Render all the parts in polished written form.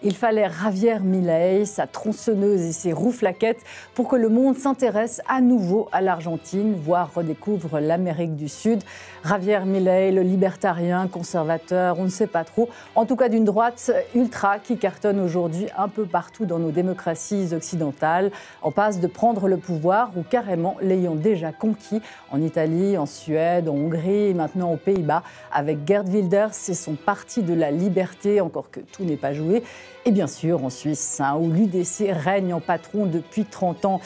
Il fallait Javier Milei, sa tronçonneuse et ses rouflaquettes pour que le monde s'intéresse à nouveau à l'Argentine, voire redécouvre l'Amérique du Sud. Javier Milei, le libertarien, conservateur, on ne sait pas trop. En tout cas d'une droite ultra qui cartonne aujourd'hui un peu partout dans nos démocraties occidentales, en passe de prendre le pouvoir ou carrément l'ayant déjà conquis en Italie, en Suède, en Hongrie et maintenant aux Pays-Bas avec Geert Wilders et son parti de la liberté, encore que tout n'est pas joué. Et bien sûr en Suisse, où l'UDC règne en patron depuis 30 ans.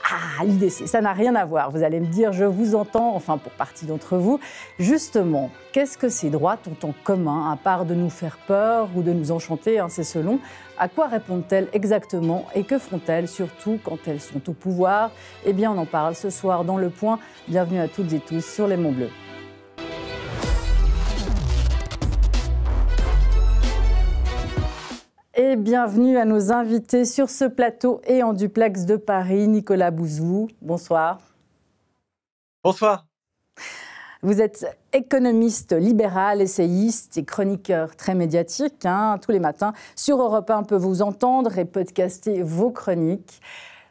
Ah, l'UDC, ça n'a rien à voir. Vous allez me dire, je vous entends, enfin pour partie d'entre vous. Justement, qu'est-ce que ces droites ont en commun, à part de nous faire peur ou de nous enchanter, c'est selon. À quoi répondent-elles exactement et que font-elles, surtout quand elles sont au pouvoir? Eh bien, on en parle ce soir dans Le Point. Bienvenue à toutes et tous sur les Monts Bleus. Et bienvenue à nos invités sur ce plateau et en duplex de Paris, Nicolas Bouzou. Bonsoir. Bonsoir. Vous êtes économiste libéral, essayiste et chroniqueur très médiatique. Tous les matins, sur Europe 1, on peut vous entendre et podcaster vos chroniques.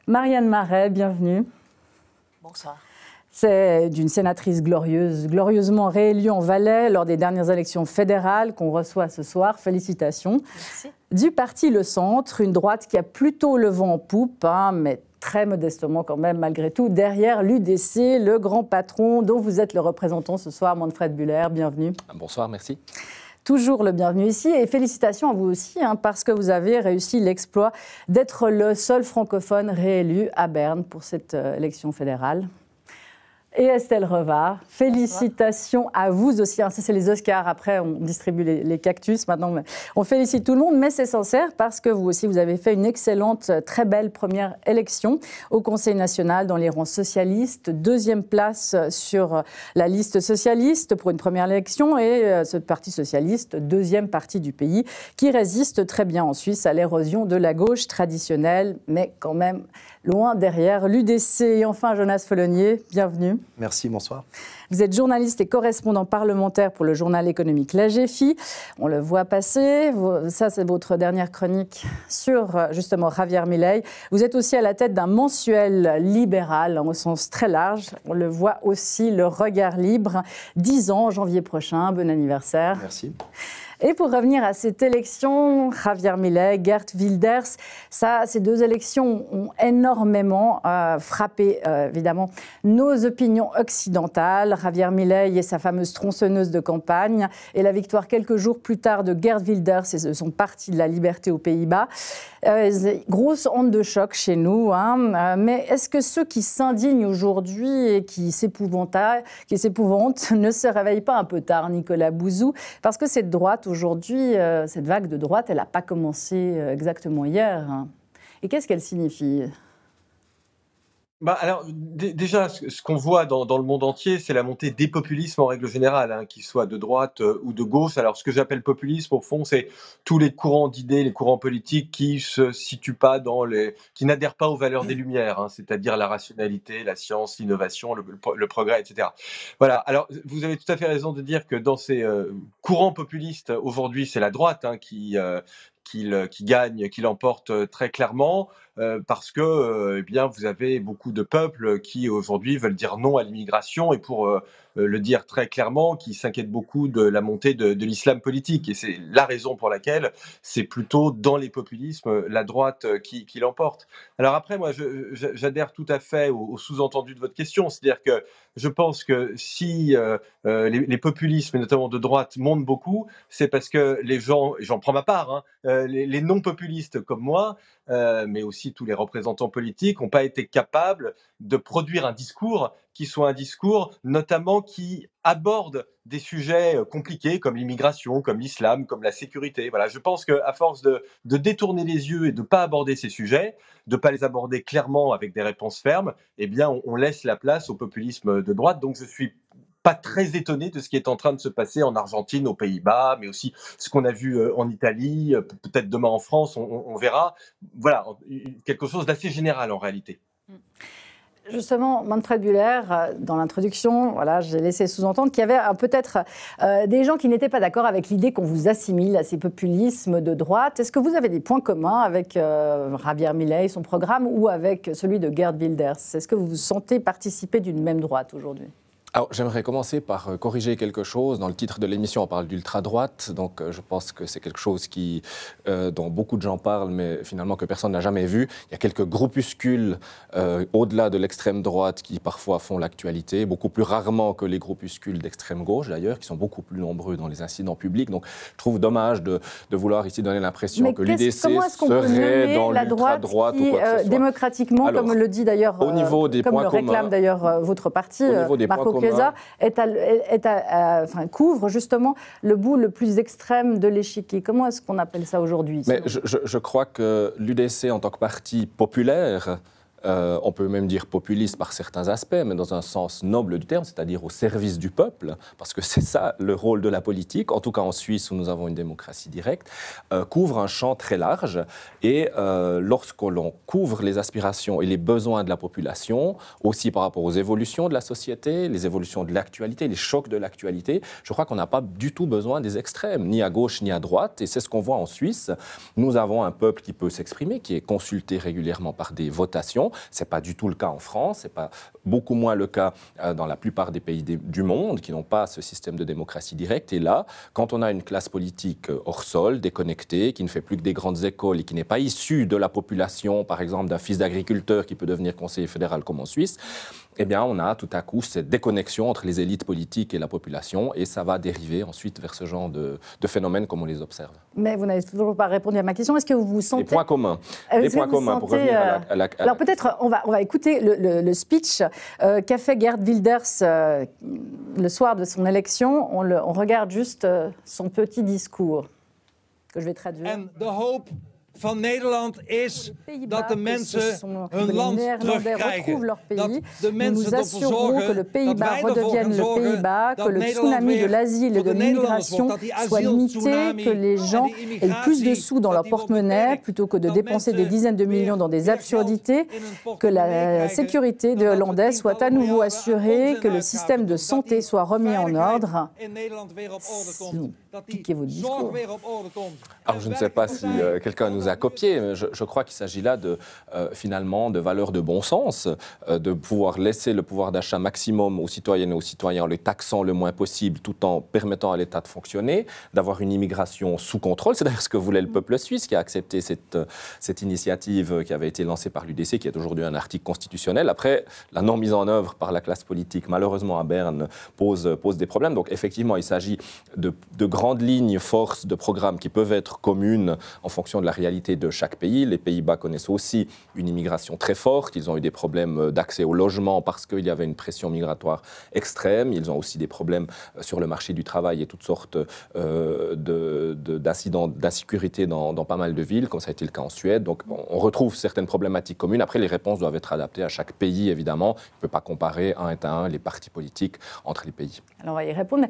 Marianne Marais, bienvenue. Bonsoir. C'est d'une sénatrice glorieuse, glorieusement réélue en Valais lors des dernières élections fédérales qu'on reçoit ce soir. Félicitations. Merci. Du parti Le Centre, une droite qui a plutôt le vent en poupe, mais très modestement quand même, malgré tout, derrière l'UDC, le grand patron dont vous êtes le représentant ce soir, Manfred Buller. Bienvenue. Bonsoir, merci. Toujours le bienvenu ici et félicitations à vous aussi parce que vous avez réussi l'exploit d'être le seul francophone réélu à Berne pour cette élection fédérale. Et Estelle Revard, félicitations à vous aussi. Ça, c'est les Oscars. Après, on distribue les cactus. Maintenant, on félicite tout le monde, mais c'est sincère parce que vous aussi, vous avez fait une excellente, très belle première élection au Conseil national dans les rangs socialistes. Deuxième place sur la liste socialiste pour une première élection et ce parti socialiste, deuxième parti du pays, qui résiste très bien en Suisse à l'érosion de la gauche traditionnelle, mais quand même loin derrière l'UDC. Et enfin, Jonas Follonier, bienvenue. Merci, bonsoir. Vous êtes journaliste et correspondant parlementaire pour le journal économique L'AGFI. On le voit passer. Ça, c'est votre dernière chronique sur, justement, Javier Milei. Vous êtes aussi à la tête d'un mensuel libéral, au sens très large. On le voit aussi, Le Regard Libre. 10 ans, janvier prochain. Bon anniversaire. Merci. Et pour revenir à cette élection, Javier Milei, Geert Wilders, ces deux élections ont énormément frappé, évidemment, nos opinions occidentales. Javier Milei et sa fameuse tronçonneuse de campagne, et la victoire quelques jours plus tard de Geert Wilders et de son parti de la liberté aux Pays-Bas. Grosse onde de choc chez nous, mais est-ce que ceux qui s'indignent aujourd'hui et qui s'épouvantent ne se réveillent pas un peu tard, Nicolas Bouzou? Parce que cette droite, aujourd'hui, cette vague de droite, elle n'a pas commencé exactement hier. Et qu'est-ce qu'elle signifie ? Alors, déjà, ce qu'on voit dans le monde entier, c'est la montée des populismes en règle générale, qu'ils soient de droite ou de gauche. Alors, ce que j'appelle populisme, au fond, c'est tous les courants d'idées, les courants politiques qui se situent pas qui n'adhèrent pas aux valeurs des Lumières, c'est-à-dire la rationalité, la science, l'innovation, le progrès, etc. Voilà. Alors, vous avez tout à fait raison de dire que dans ces courants populistes, aujourd'hui, c'est la droite qui gagne, qui l'emporte très clairement, parce que bien, vous avez beaucoup de peuples qui aujourd'hui veulent dire non à l'immigration et pour le dire très clairement, qui s'inquiètent beaucoup de la montée de l'islam politique. Et c'est la raison pour laquelle c'est plutôt dans les populismes la droite qui l'emporte. Alors après, moi, j'adhère tout à fait au sous-entendu de votre question, c'est-à-dire que je pense que si les populismes, et notamment de droite, montent beaucoup, c'est parce que les gens, et j'en prends ma part, les non-populistes comme moi, mais aussi tous les représentants politiques, n'ont pas été capables de produire un discours qui soit un discours notamment qui aborde des sujets compliqués comme l'immigration, comme l'islam, comme la sécurité. Voilà, je pense qu'à force de détourner les yeux et de ne pas aborder ces sujets, de ne pas les aborder clairement avec des réponses fermes, eh bien on laisse la place au populisme de droite. Donc je suis pas très étonné de ce qui est en train de se passer en Argentine, aux Pays-Bas, mais aussi ce qu'on a vu en Italie, peut-être demain en France, on verra. Voilà, quelque chose d'assez général en réalité. Justement, Manfred Bühler, dans l'introduction, voilà, j'ai laissé sous-entendre qu'il y avait peut-être des gens qui n'étaient pas d'accord avec l'idée qu'on vous assimile à ces populismes de droite. Est-ce que vous avez des points communs avec Javier Milei, son programme, ou avec celui de Geert Wilders? Est-ce que vous vous sentez participer d'une même droite aujourd'hui? Alors, j'aimerais commencer par corriger quelque chose. Dans le titre de l'émission, on parle d'ultra-droite, donc je pense que c'est quelque chose dont beaucoup de gens parlent, mais finalement que personne n'a jamais vu. Il y a quelques groupuscules au-delà de l'extrême droite qui parfois font l'actualité, beaucoup plus rarement que les groupuscules d'extrême gauche d'ailleurs, qui sont beaucoup plus nombreux dans les incidents publics. Donc je trouve dommage de vouloir ici donner l'impression que l'UDC serait dans l'ultra-droite ou quoi que ce soit. Démocratiquement, alors, comme le dit d'ailleurs, au niveau des comme points le réclame d'ailleurs votre parti, Marco Chiesa, couvre justement le bout le plus extrême de l'échiquier. Comment est-ce qu'on appelle ça aujourd'hui? Mais je crois que l'UDC, en tant que parti populaire, on peut même dire populiste par certains aspects, mais dans un sens noble du terme, c'est-à-dire au service du peuple, parce que c'est ça le rôle de la politique, en tout cas en Suisse où nous avons une démocratie directe, couvre un champ très large. Et lorsque l'on couvre les aspirations et les besoins de la population, aussi par rapport aux évolutions de la société, les évolutions de l'actualité, les chocs de l'actualité, je crois qu'on n'a pas du tout besoin des extrêmes, ni à gauche ni à droite. Et c'est ce qu'on voit en Suisse. Nous avons un peuple qui peut s'exprimer, qui est consulté régulièrement par des votations. Ce n'est pas du tout le cas en France, ce n'est pas beaucoup moins le cas dans la plupart des pays du monde qui n'ont pas ce système de démocratie directe. Et là, quand on a une classe politique hors sol, déconnectée, qui ne fait plus que des grandes écoles et qui n'est pas issue de la population, par exemple d'un fils d'agriculteur qui peut devenir conseiller fédéral comme en Suisse, eh bien, on a tout à coup cette déconnexion entre les élites politiques et la population, et ça va dériver ensuite vers ce genre de phénomènes comme on les observe. Mais vous n'avez toujours pas répondu à ma question. Est-ce que vous vous sentez... Les points communs. Les points communs, pour revenir à la... Alors peut-être, on va écouter le speech qu'a fait Geert Wilders le soir de son élection. On regarde juste son petit discours, que je vais traduire. Van Nederland is dat de mensen hun land terugkrijgen. Dat de mensen ervoor zorgen dat wij ervoor gaan zorgen dat Nederland weer voor de Nederlanders wordt, dat die asieltsunami, que les gens aient plus de sous dans leur porte-monnaie plutôt que de dépenser des dizaines de millions dans des absurdités, que la sécurité des Hollandais soit à nouveau assurée, que le système de santé soit remis en ordre. Piquez vos discours. Alors je ne sais pas si quelqu'un nous a copié, mais je crois qu'il s'agit là finalement de valeurs de bon sens, de pouvoir laisser le pouvoir d'achat maximum aux citoyennes et aux citoyens en les taxant le moins possible tout en permettant à l'État de fonctionner, d'avoir une immigration sous contrôle. C'est d'ailleurs ce que voulait le peuple suisse qui a accepté cette initiative qui avait été lancée par l'UDC, qui est aujourd'hui un article constitutionnel. Après, la non mise en œuvre par la classe politique, malheureusement à Berne, pose des problèmes. Donc effectivement, il s'agit de grandes lignes forces de programmes qui peuvent être communes en fonction de la réalité de chaque pays. Les Pays-Bas connaissent aussi une immigration très forte. Ils ont eu des problèmes d'accès au logement parce qu'il y avait une pression migratoire extrême. Ils ont aussi des problèmes sur le marché du travail et toutes sortes d'incidents d'insécurité dans pas mal de villes, comme ça a été le cas en Suède. Donc on retrouve certaines problématiques communes. Après, les réponses doivent être adaptées à chaque pays, évidemment. On ne peut pas comparer un à un les partis politiques entre les pays. Alors on va y répondre.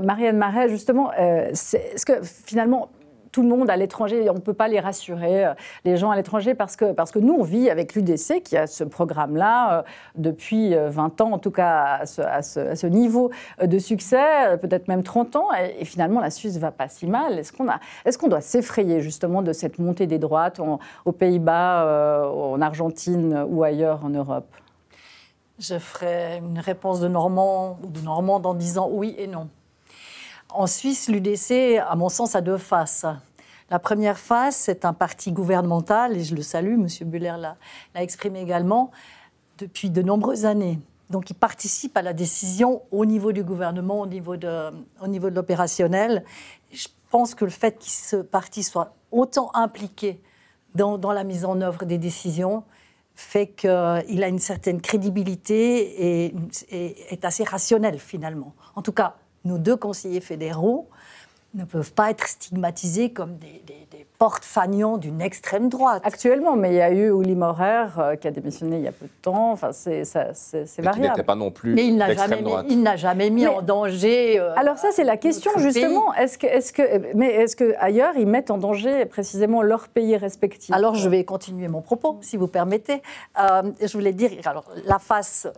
Marianne Marais, justement, est-ce que finalement, tout le monde à l'étranger, on ne peut pas les rassurer, les gens à l'étranger, parce que nous, on vit avec l'UDC qui a ce programme-là depuis 20 ans, en tout cas à ce niveau de succès, peut-être même 30 ans, et finalement la Suisse ne va pas si mal. Est-ce qu'on doit s'effrayer justement de cette montée des droites aux Pays-Bas, en Argentine ou ailleurs en Europe? Je ferai une réponse de Normand ou de Normande en disant oui et non. En Suisse, l'UDC, à mon sens, a deux faces. La première face, c'est un parti gouvernemental, et je le salue, M. Bühler l'a exprimé également, depuis de nombreuses années. Donc, il participe à la décision au niveau du gouvernement, au niveau de l'opérationnel. Je pense que le fait que ce parti soit autant impliqué dans la mise en œuvre des décisions fait qu'il a une certaine crédibilité et est assez rationnel, finalement. En tout cas, nos deux conseillers fédéraux ne peuvent pas être stigmatisés comme des porte-fanions d'une extrême droite. Actuellement, mais il y a eu Uli Maurer qui a démissionné il y a peu de temps. Enfin, c'est variable. Qui n'était pas non plus mais il n'a jamais mis en danger. Alors ça, c'est la question justement. Est-ce que ailleurs ils mettent en danger précisément leur pays respectif? Alors je vais continuer mon propos, si vous permettez. Je voulais dire, alors la face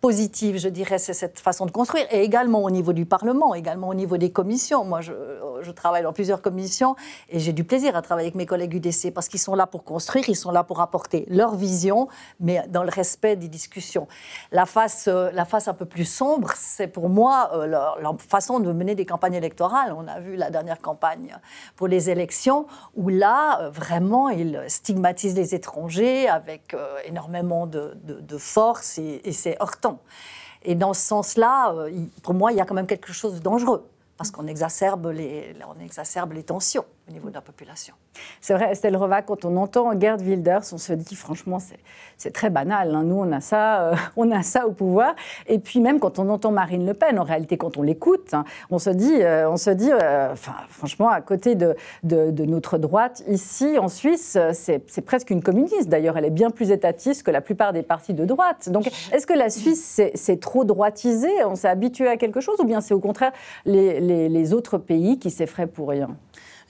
positive, je dirais, c'est cette façon de construire, et également au niveau du Parlement, également au niveau des commissions. Moi, je travaille dans plusieurs commissions et j'ai du plaisir à travailler avec mes collègues UDC parce qu'ils sont là pour construire, ils sont là pour apporter leur vision, mais dans le respect des discussions. La face un peu plus sombre, c'est pour moi leur façon de mener des campagnes électorales. On a vu la dernière campagne pour les élections où là, vraiment, ils stigmatisent les étrangers avec énormément de force et c'est heurtant. Et dans ce sens-là, pour moi, il y a quand même quelque chose de dangereux, parce qu'on exacerbe les tensions au niveau de la population. C'est vrai, Estelle Reva, quand on entend Geert Wilders, on se dit franchement, c'est très banal. Hein. Nous, on a ça au pouvoir. Et puis même quand on entend Marine Le Pen, en réalité, quand on l'écoute, hein, on se dit, franchement, à côté de notre droite, ici, en Suisse, c'est presque une communiste. D'ailleurs, elle est bien plus étatiste que la plupart des partis de droite. Donc, est-ce que la Suisse, c'est trop droitisé? On s'est habitué à quelque chose? Ou bien c'est au contraire les autres pays qui s'effraient pour rien?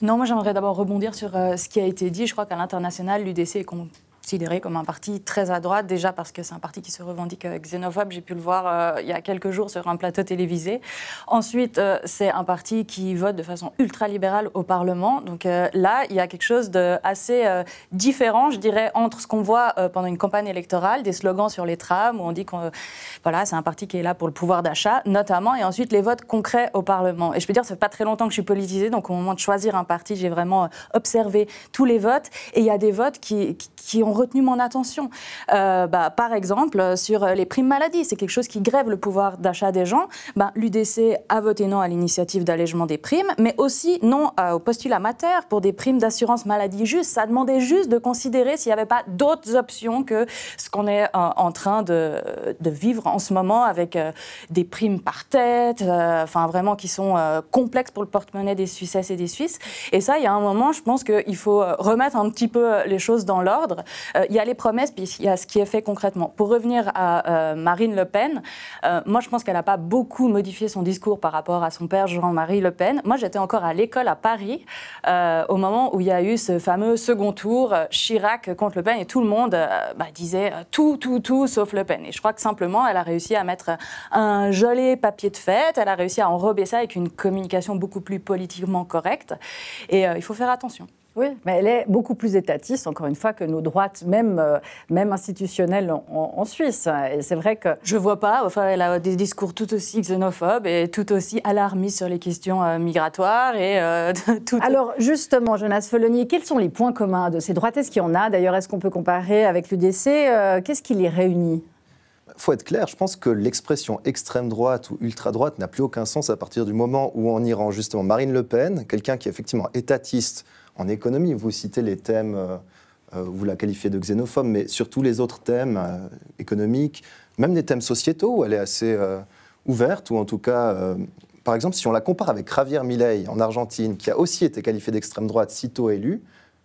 Non, moi j'aimerais d'abord rebondir sur ce qui a été dit. Je crois qu'à l'international, l'UDC est considéré comme un parti très à droite, déjà parce que c'est un parti qui se revendique xénophobe. J'ai pu le voir il y a quelques jours sur un plateau télévisé. Ensuite, c'est un parti qui vote de façon ultra-libérale au Parlement. Donc là, il y a quelque chose d'assez différent, je dirais, entre ce qu'on voit pendant une campagne électorale, des slogans sur les trams, où on dit que c'est un parti qui est là pour le pouvoir d'achat, notamment, et ensuite les votes concrets au Parlement. Et je peux dire, ça fait pas très longtemps que je suis politisée, donc au moment de choisir un parti, j'ai vraiment observé tous les votes, et il y a des votes qui ont retenu mon attention. Par exemple, sur les primes maladie, c'est quelque chose qui grève le pouvoir d'achat des gens. L'UDC a voté non à l'initiative d'allègement des primes, mais aussi non au postulat Mater pour des primes d'assurance maladie juste. Ça demandait juste de considérer s'il n'y avait pas d'autres options que ce qu'on est en train de vivre en ce moment avec des primes par tête, vraiment qui sont complexes pour le porte-monnaie des Suissesses et des Suisses. Et ça, il y a un moment, je pense qu'il faut remettre un petit peu les choses dans l'ordre. Il y a les promesses, puis il y a ce qui est fait concrètement. Pour revenir à Marine Le Pen, moi je pense qu'elle n'a pas beaucoup modifié son discours par rapport à son père Jean-Marie Le Pen. Moi j'étais encore à l'école à Paris au moment où il y a eu ce fameux second tour, Chirac contre Le Pen, et tout le monde disait tout sauf Le Pen. Et je crois que simplement elle a réussi à mettre un joli papier de fête, elle a réussi à enrober ça avec une communication beaucoup plus politiquement correcte. Et il faut faire attention. Oui, mais elle est beaucoup plus étatiste, encore une fois, que nos droites, même institutionnelles en Suisse. Et c'est vrai que... Je ne vois pas. Elle a des discours tout aussi xénophobes et tout aussi alarmistes sur les questions migratoires. Alors, justement, Jonas Felonier, quels sont les points communs de ces droites? Est-ce qu'il y en a? D'ailleurs, est-ce qu'on peut comparer avec l'UDC? Qu'est-ce qui les réunit? Il faut être clair, je pense que l'expression extrême droite ou ultra droite n'a plus aucun sens à partir du moment où on y rend justement Marine Le Pen, quelqu'un qui est effectivement étatiste en économie. Vous citez les thèmes, vous la qualifiez de xénophobe, mais sur tous les autres thèmes économiques, même des thèmes sociétaux où elle est assez ouverte, ou en tout cas, par exemple, si on la compare avec Javier Milei en Argentine, qui a aussi été qualifié d'extrême droite sitôt élu,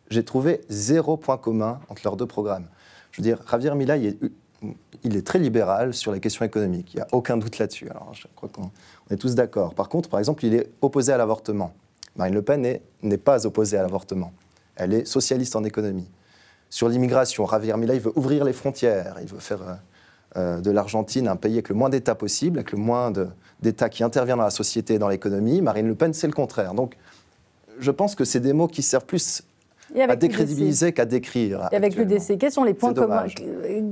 j'ai trouvé 0 point commun entre leurs deux programmes. Je veux dire, Javier Milei il est très libéral sur les questions économiques, il n'y a aucun doute là-dessus. Alors, je crois qu'on est tous d'accord. Par contre, par exemple, il est opposé à l'avortement. Marine Le Pen n'est pas opposée à l'avortement. Elle est socialiste en économie. Sur l'immigration, Javier Milei veut ouvrir les frontières. Il veut faire de l'Argentine un pays avec le moins d'États possible, avec le moins d'États qui interviennent dans la société et dans l'économie. Marine Le Pen, c'est le contraire. Donc, je pense que c'est des mots qui servent plus à décrédibiliser qu'à décrire. Et avec l'UDC, quels sont les points communs?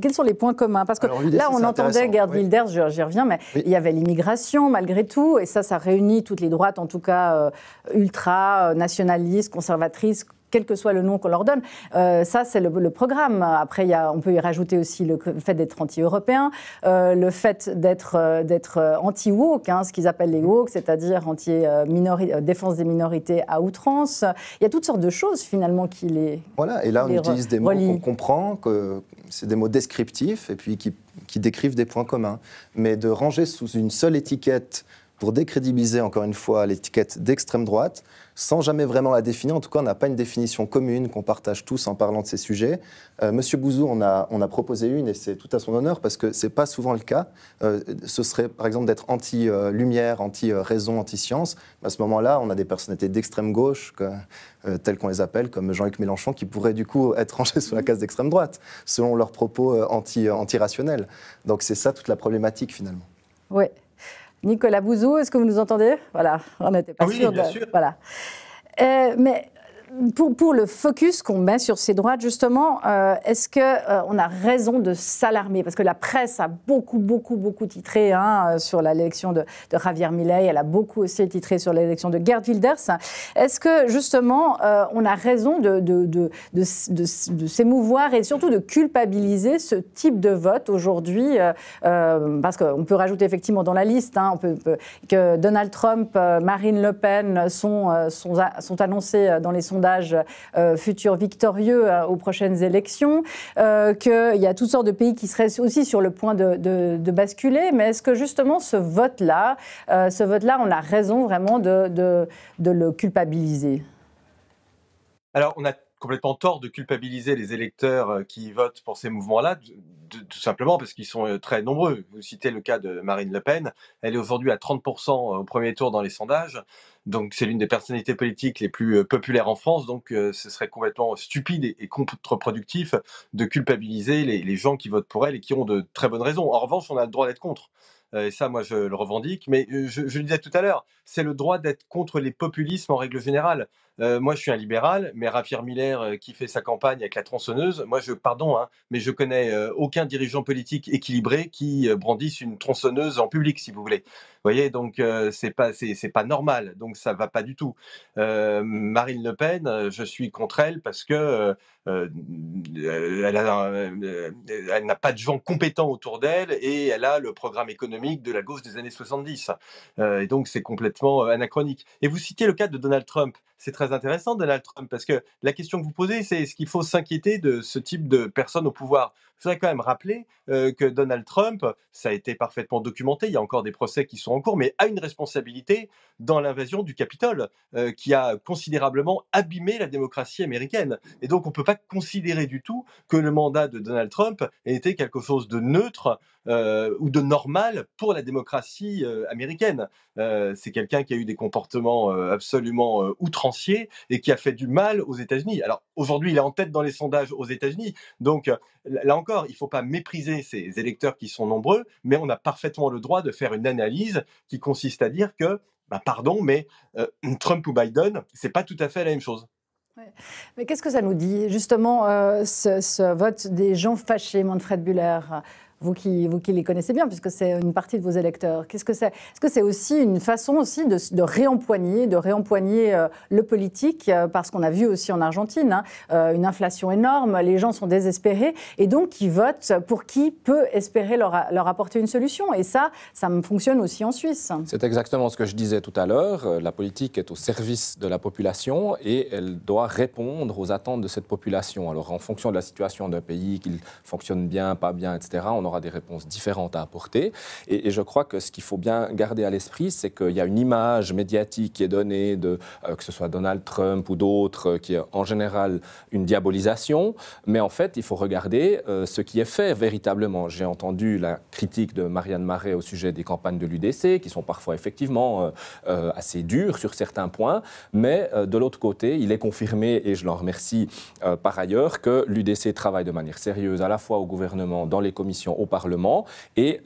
Quels sont les points communs? Parce que là, on entendait Geert Wilders, j'y reviens, mais il y avait l'immigration malgré tout, et ça réunit toutes les droites, en tout cas ultra-nationalistes, conservatrices, quel que soit le nom qu'on leur donne. Ça, c'est le programme. Après, on peut y rajouter aussi le fait d'être anti-européen, le fait d'être anti-woke, ce qu'ils appellent les woke, c'est-à-dire défense des minorités à outrance. Il y a toutes sortes de choses, finalement, qui les Voilà, et là, on utilise des mots qu'on comprend, que c'est des mots descriptifs, et puis qui décrivent des points communs. Mais de ranger sous une seule étiquette pour décrédibiliser encore une fois l'étiquette d'extrême droite, sans jamais vraiment la définir. En tout cas, on n'a pas une définition commune qu'on partage tous en parlant de ces sujets. Monsieur Bouzou, on a proposé une, et c'est tout à son honneur, parce que ce n'est pas souvent le cas. Ce serait, par exemple, d'être anti-lumière, anti-raison, anti-science. À ce moment-là, on a des personnalités d'extrême gauche, telles qu'on les appelle, comme Jean-Luc Mélenchon, qui pourraient du coup être rangés sous la case d'extrême droite, selon leurs propos anti-rationnels. Donc c'est ça toute la problématique, finalement. Oui. Nicolas Bouzou, est-ce que vous nous entendez? Voilà, on n'était pas sûr. Bien sûr. Voilà. Mais pour le focus qu'on met sur ces droites, justement, est-ce qu'on a raison de s'alarmer? Parce que la presse a beaucoup titré sur l'élection de Javier Milei, elle a beaucoup aussi titré sur l'élection de Geert Wilders. Est-ce que, justement, on a raison de s'émouvoir et surtout de culpabiliser ce type de vote aujourd'hui? Parce qu'on peut rajouter effectivement dans la liste que Donald Trump, Marine Le Pen sont annoncés dans les sondages futurs victorieux aux prochaines élections, qu'il y a toutes sortes de pays qui seraient aussi sur le point de basculer, mais est-ce que justement ce vote-là, on a raison vraiment de le culpabiliser? Alors, on a complètement tort de culpabiliser les électeurs qui votent pour ces mouvements-là, tout simplement parce qu'ils sont très nombreux. Vous citez le cas de Marine Le Pen, elle est aujourd'hui à 30% au premier tour dans les sondages, donc c'est l'une des personnalités politiques les plus populaires en France, donc ce serait complètement stupide et contre-productif de culpabiliser les gens qui votent pour elle et qui ont de très bonnes raisons. En revanche, on a le droit d'être contre. Et ça, moi, je le revendique. Mais je le disais tout à l'heure, c'est le droit d'être contre les populismes en règle générale. Moi, je suis un libéral, mais Javier Milei qui fait sa campagne avec la tronçonneuse, moi, mais je connais aucun dirigeant politique équilibré qui brandisse une tronçonneuse en public, si vous voulez. Vous voyez, donc c'est pas normal, donc ça va pas du tout. Marine Le Pen, je suis contre elle parce que elle n'a pas de gens compétents autour d'elle et elle a le programme économique de la gauche des années 70. Et donc c'est complètement anachronique. Et vous citez le cas de Donald Trump. C'est très intéressant, Donald Trump, parce que la question que vous posez, c'est est-ce qu'il faut s'inquiéter de ce type de personnes au pouvoir? Je voudrais quand même rappeler que Donald Trump, ça a été parfaitement documenté, il y a encore des procès qui sont en cours, mais a une responsabilité dans l'invasion du Capitole, qui a considérablement abîmé la démocratie américaine. Et donc on ne peut pas considérer du tout que le mandat de Donald Trump ait été quelque chose de neutre ou de normal pour la démocratie américaine. C'est quelqu'un qui a eu des comportements absolument outranciers et qui a fait du mal aux États-Unis. Alors aujourd'hui, il est en tête dans les sondages aux États-Unis. Donc là encore, il ne faut pas mépriser ces électeurs qui sont nombreux, mais on a parfaitement le droit de faire une analyse qui consiste à dire que, pardon, mais Trump ou Biden, ce n'est pas tout à fait la même chose. Ouais. Mais qu'est-ce que ça nous dit, justement, ce vote des gens fâchés, Manfred Bühler? Vous qui les connaissez bien, puisque c'est une partie de vos électeurs. Qu'est-ce que c'est? Est-ce que c'est aussi une façon aussi de réempoigner le politique, parce qu'on a vu aussi en Argentine une inflation énorme, les gens sont désespérés, et donc ils votent pour qui peut espérer leur apporter une solution. Et ça fonctionne aussi en Suisse. C'est exactement ce que je disais tout à l'heure. La politique est au service de la population et elle doit répondre aux attentes de cette population. Alors en fonction de la situation d'un pays, qu'il fonctionne bien, pas bien, etc., on aura des réponses différentes à apporter. Et je crois que ce qu'il faut bien garder à l'esprit, c'est qu'il y a une image médiatique qui est donnée, que ce soit Donald Trump ou d'autres, qui est en général une diabolisation. Mais en fait, il faut regarder ce qui est fait véritablement. J'ai entendu la critique de Marianne Marais au sujet des campagnes de l'UDC, qui sont parfois effectivement assez dures sur certains points. Mais de l'autre côté, il est confirmé, et je l'en remercie par ailleurs, que l'UDC travaille de manière sérieuse à la fois au gouvernement, dans les commissions, au Parlement, et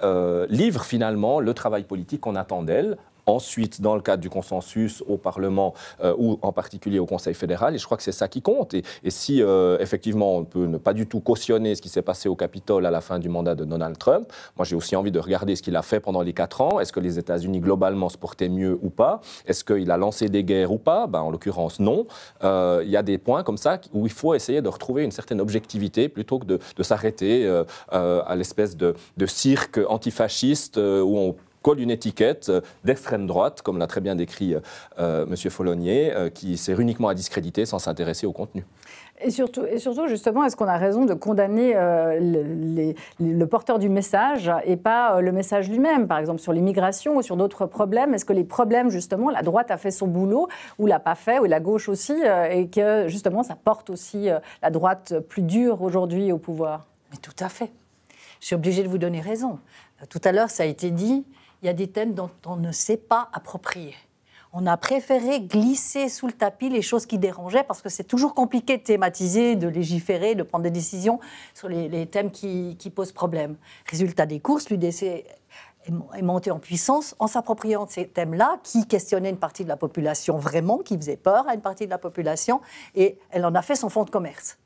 livre finalement le travail politique qu'on attend d'elle. Ensuite, dans le cadre du consensus au Parlement ou en particulier au Conseil fédéral, et je crois que c'est ça qui compte. Et si effectivement on peut ne pas du tout cautionner ce qui s'est passé au Capitole à la fin du mandat de Donald Trump, moi j'ai aussi envie de regarder ce qu'il a fait pendant les 4 ans. Est-ce que les États-Unis globalement se portaient mieux ou pas? Est-ce qu'il a lancé des guerres ou pas? En l'occurrence non. Il y a des points comme ça où il faut essayer de retrouver une certaine objectivité plutôt que de s'arrêter à l'espèce de cirque antifasciste où on colle une étiquette d'extrême droite, comme l'a très bien décrit M. Follonier, qui sert uniquement à discréditer sans s'intéresser au contenu. Et surtout, justement, est-ce qu'on a raison de condamner le porteur du message et pas le message lui-même, par exemple sur l'immigration ou sur d'autres problèmes? Est-ce que les problèmes, justement, la droite a fait son boulot ou l'a pas fait, ou la gauche aussi, et que, justement, ça porte aussi la droite plus dure aujourd'hui au pouvoir? Mais tout à fait. Je suis obligée de vous donner raison. Tout à l'heure, ça a été dit, il y a des thèmes dont on ne sait pas approprier. On a préféré glisser sous le tapis les choses qui dérangeaient parce que c'est toujours compliqué de thématiser, de légiférer, de prendre des décisions sur les thèmes qui posent problème. Résultat des courses, l'UDC est montée en puissance en s'appropriant de ces thèmes-là qui questionnaient une partie de la population vraiment, qui faisaient peur à une partie de la population, et elle en a fait son fonds de commerce.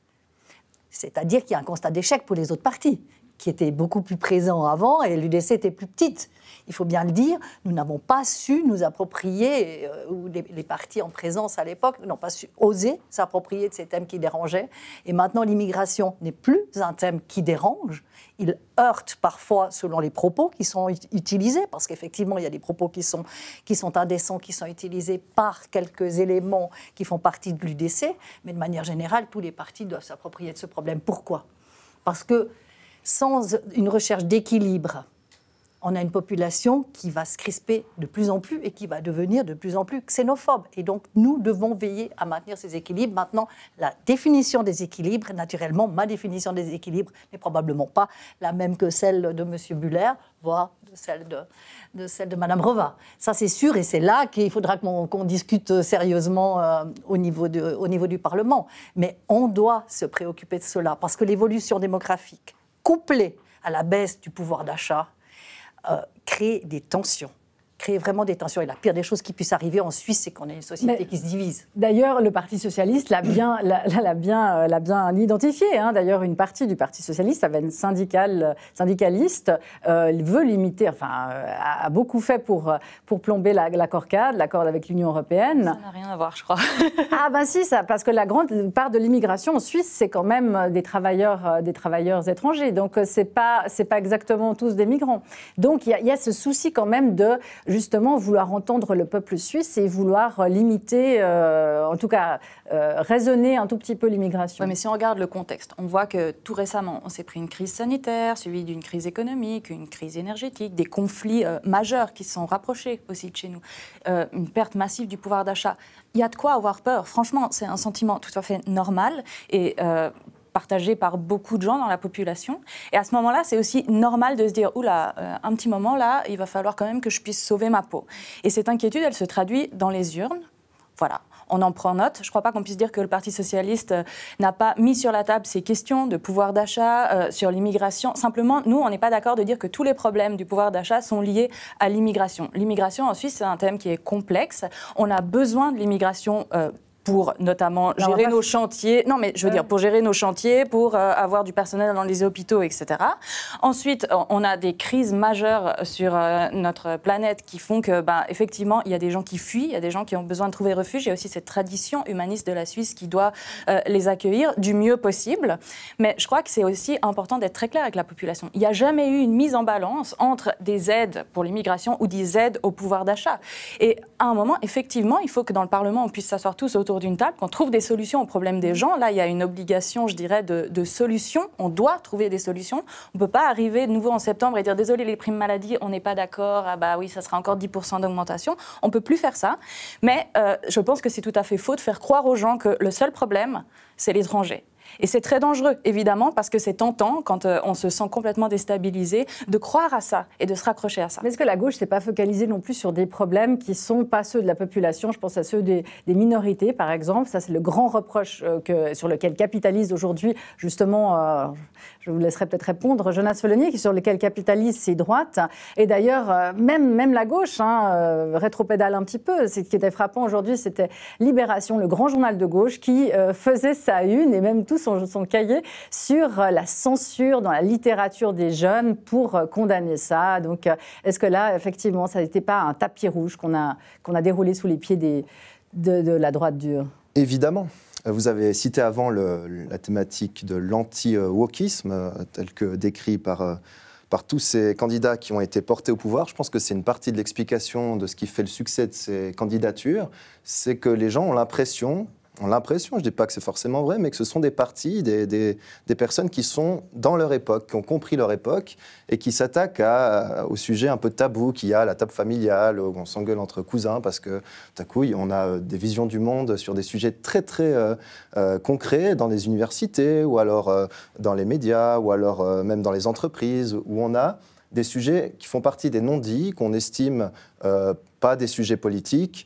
C'est-à-dire qu'il y a un constat d'échec pour les autres partis, qui étaient beaucoup plus présents avant, et l'UDC était plus petite. Il faut bien le dire, nous n'avons pas su nous approprier, ou les partis en présence à l'époque n'ont pas su oser s'approprier de ces thèmes qui dérangeaient. Et maintenant, l'immigration n'est plus un thème qui dérange. Il heurte parfois selon les propos qui sont utilisés, parce qu'effectivement, il y a des propos qui sont indécents, qui sont utilisés par quelques éléments qui font partie de l'UDC. Mais de manière générale, tous les partis doivent s'approprier de ce problème. Pourquoi ? Parce que sans une recherche d'équilibre, on a une population qui va se crisper de plus en plus et qui va devenir de plus en plus xénophobe. Et donc, nous devons veiller à maintenir ces équilibres. Maintenant, la définition des équilibres, naturellement, ma définition des équilibres n'est probablement pas la même que celle de M. Buller, voire celle de Mme Reva. Ça, c'est sûr, et c'est là qu'il faudra qu'on discute sérieusement au niveau du Parlement. Mais on doit se préoccuper de cela, parce que l'évolution démographique, couplée à la baisse du pouvoir d'achat, crée des tensions. Créer vraiment des tensions. Et la pire des choses qui puisse arriver en Suisse, c'est qu'on ait une société qui se divise. D'ailleurs, le Parti socialiste l'a bien identifié. Hein. D'ailleurs, une partie du Parti socialiste, la veine syndicaliste, veut limiter, a beaucoup fait pour plomber l'accord cadre, l'accord avec l'Union européenne. Ça n'a rien à voir, je crois. Ah ben si, parce que la grande part de l'immigration en Suisse, c'est quand même des travailleurs étrangers. Donc, c'est pas exactement tous des migrants. Donc, il y a ce souci quand même de justement vouloir entendre le peuple suisse et vouloir limiter, en tout cas raisonner un tout petit peu l'immigration. Oui, mais si on regarde le contexte, on voit que tout récemment, on s'est pris une crise sanitaire, suivie d'une crise économique, une crise énergétique, des conflits majeurs qui se sont rapprochés aussi de chez nous, une perte massive du pouvoir d'achat. Il y a de quoi avoir peur. Franchement, c'est un sentiment tout à fait normal et partagé par beaucoup de gens dans la population. Et à ce moment-là, c'est aussi normal de se dire « Oula, un petit moment là, il va falloir quand même que je puisse sauver ma peau ». Et cette inquiétude, elle se traduit dans les urnes. Voilà, on en prend note. Je ne crois pas qu'on puisse dire que le Parti socialiste n'a pas mis sur la table ces questions de pouvoir d'achat, sur l'immigration. Simplement, nous, on n'est pas d'accord de dire que tous les problèmes du pouvoir d'achat sont liés à l'immigration. L'immigration, en Suisse, c'est un thème qui est complexe. On a besoin de l'immigration pour notamment gérer nos chantiers. Non, mais je veux dire, pour gérer nos chantiers, pour avoir du personnel dans les hôpitaux, etc. Ensuite, on a des crises majeures sur notre planète qui font que, effectivement, il y a des gens qui fuient, il y a des gens qui ont besoin de trouver refuge. Il y a aussi cette tradition humaniste de la Suisse qui doit les accueillir du mieux possible. Mais je crois que c'est aussi important d'être très clair avec la population. Il n'y a jamais eu une mise en balance entre des aides pour l'immigration ou des aides au pouvoir d'achat. Et à un moment, effectivement, il faut que dans le Parlement, on puisse s'asseoir tous autour d'une table, qu'on trouve des solutions aux problèmes des gens. Là, il y a une obligation, je dirais, de solutions. On doit trouver des solutions. On ne peut pas arriver de nouveau en septembre et dire « Désolé, les primes maladie, on n'est pas d'accord. Ah bah oui, ça sera encore 10% d'augmentation. » On ne peut plus faire ça. Mais je pense que c'est tout à fait faux de faire croire aux gens que le seul problème, c'est l'étranger. Et c'est très dangereux, évidemment, parce que c'est tentant, quand on se sent complètement déstabilisé, de croire à ça et de se raccrocher à ça. Mais est-ce que la gauche ne s'est pas focalisée non plus sur des problèmes qui ne sont pas ceux de la population? Je pense à ceux des minorités, par exemple. Ça, c'est le grand reproche sur lequel capitalise aujourd'hui, justement, je vous laisserai peut-être répondre, Jonas Follonier, sur lequel capitalise ces droites. Et d'ailleurs, même la gauche rétropédale un petit peu. Ce qui était frappant aujourd'hui, c'était Libération, le grand journal de gauche, qui faisait sa une, et même tout son cahier, sur la censure dans la littérature des jeunes pour condamner ça. Donc, est-ce que là, effectivement, ça n'était pas un tapis rouge qu'on a déroulé sous les pieds de la droite dure? Évidemment. Vous avez cité avant la thématique de l'anti-wokisme, tel que décrit par par tous ces candidats qui ont été portés au pouvoir. Je pense que c'est une partie de l'explication de ce qui fait le succès de ces candidatures, c'est que les gens ont l'impression, je ne dis pas que c'est forcément vrai, mais que ce sont des partis, des personnes qui sont dans leur époque, qui ont compris leur époque et qui s'attaquent au sujet un peu tabou qu'il y a à la table familiale, où on s'engueule entre cousins parce que tout à coup, on a des visions du monde sur des sujets très, très concrets dans les universités ou alors dans les médias ou alors même dans les entreprises où on a des sujets qui font partie des non-dits, qu'on estime pas des sujets politiques.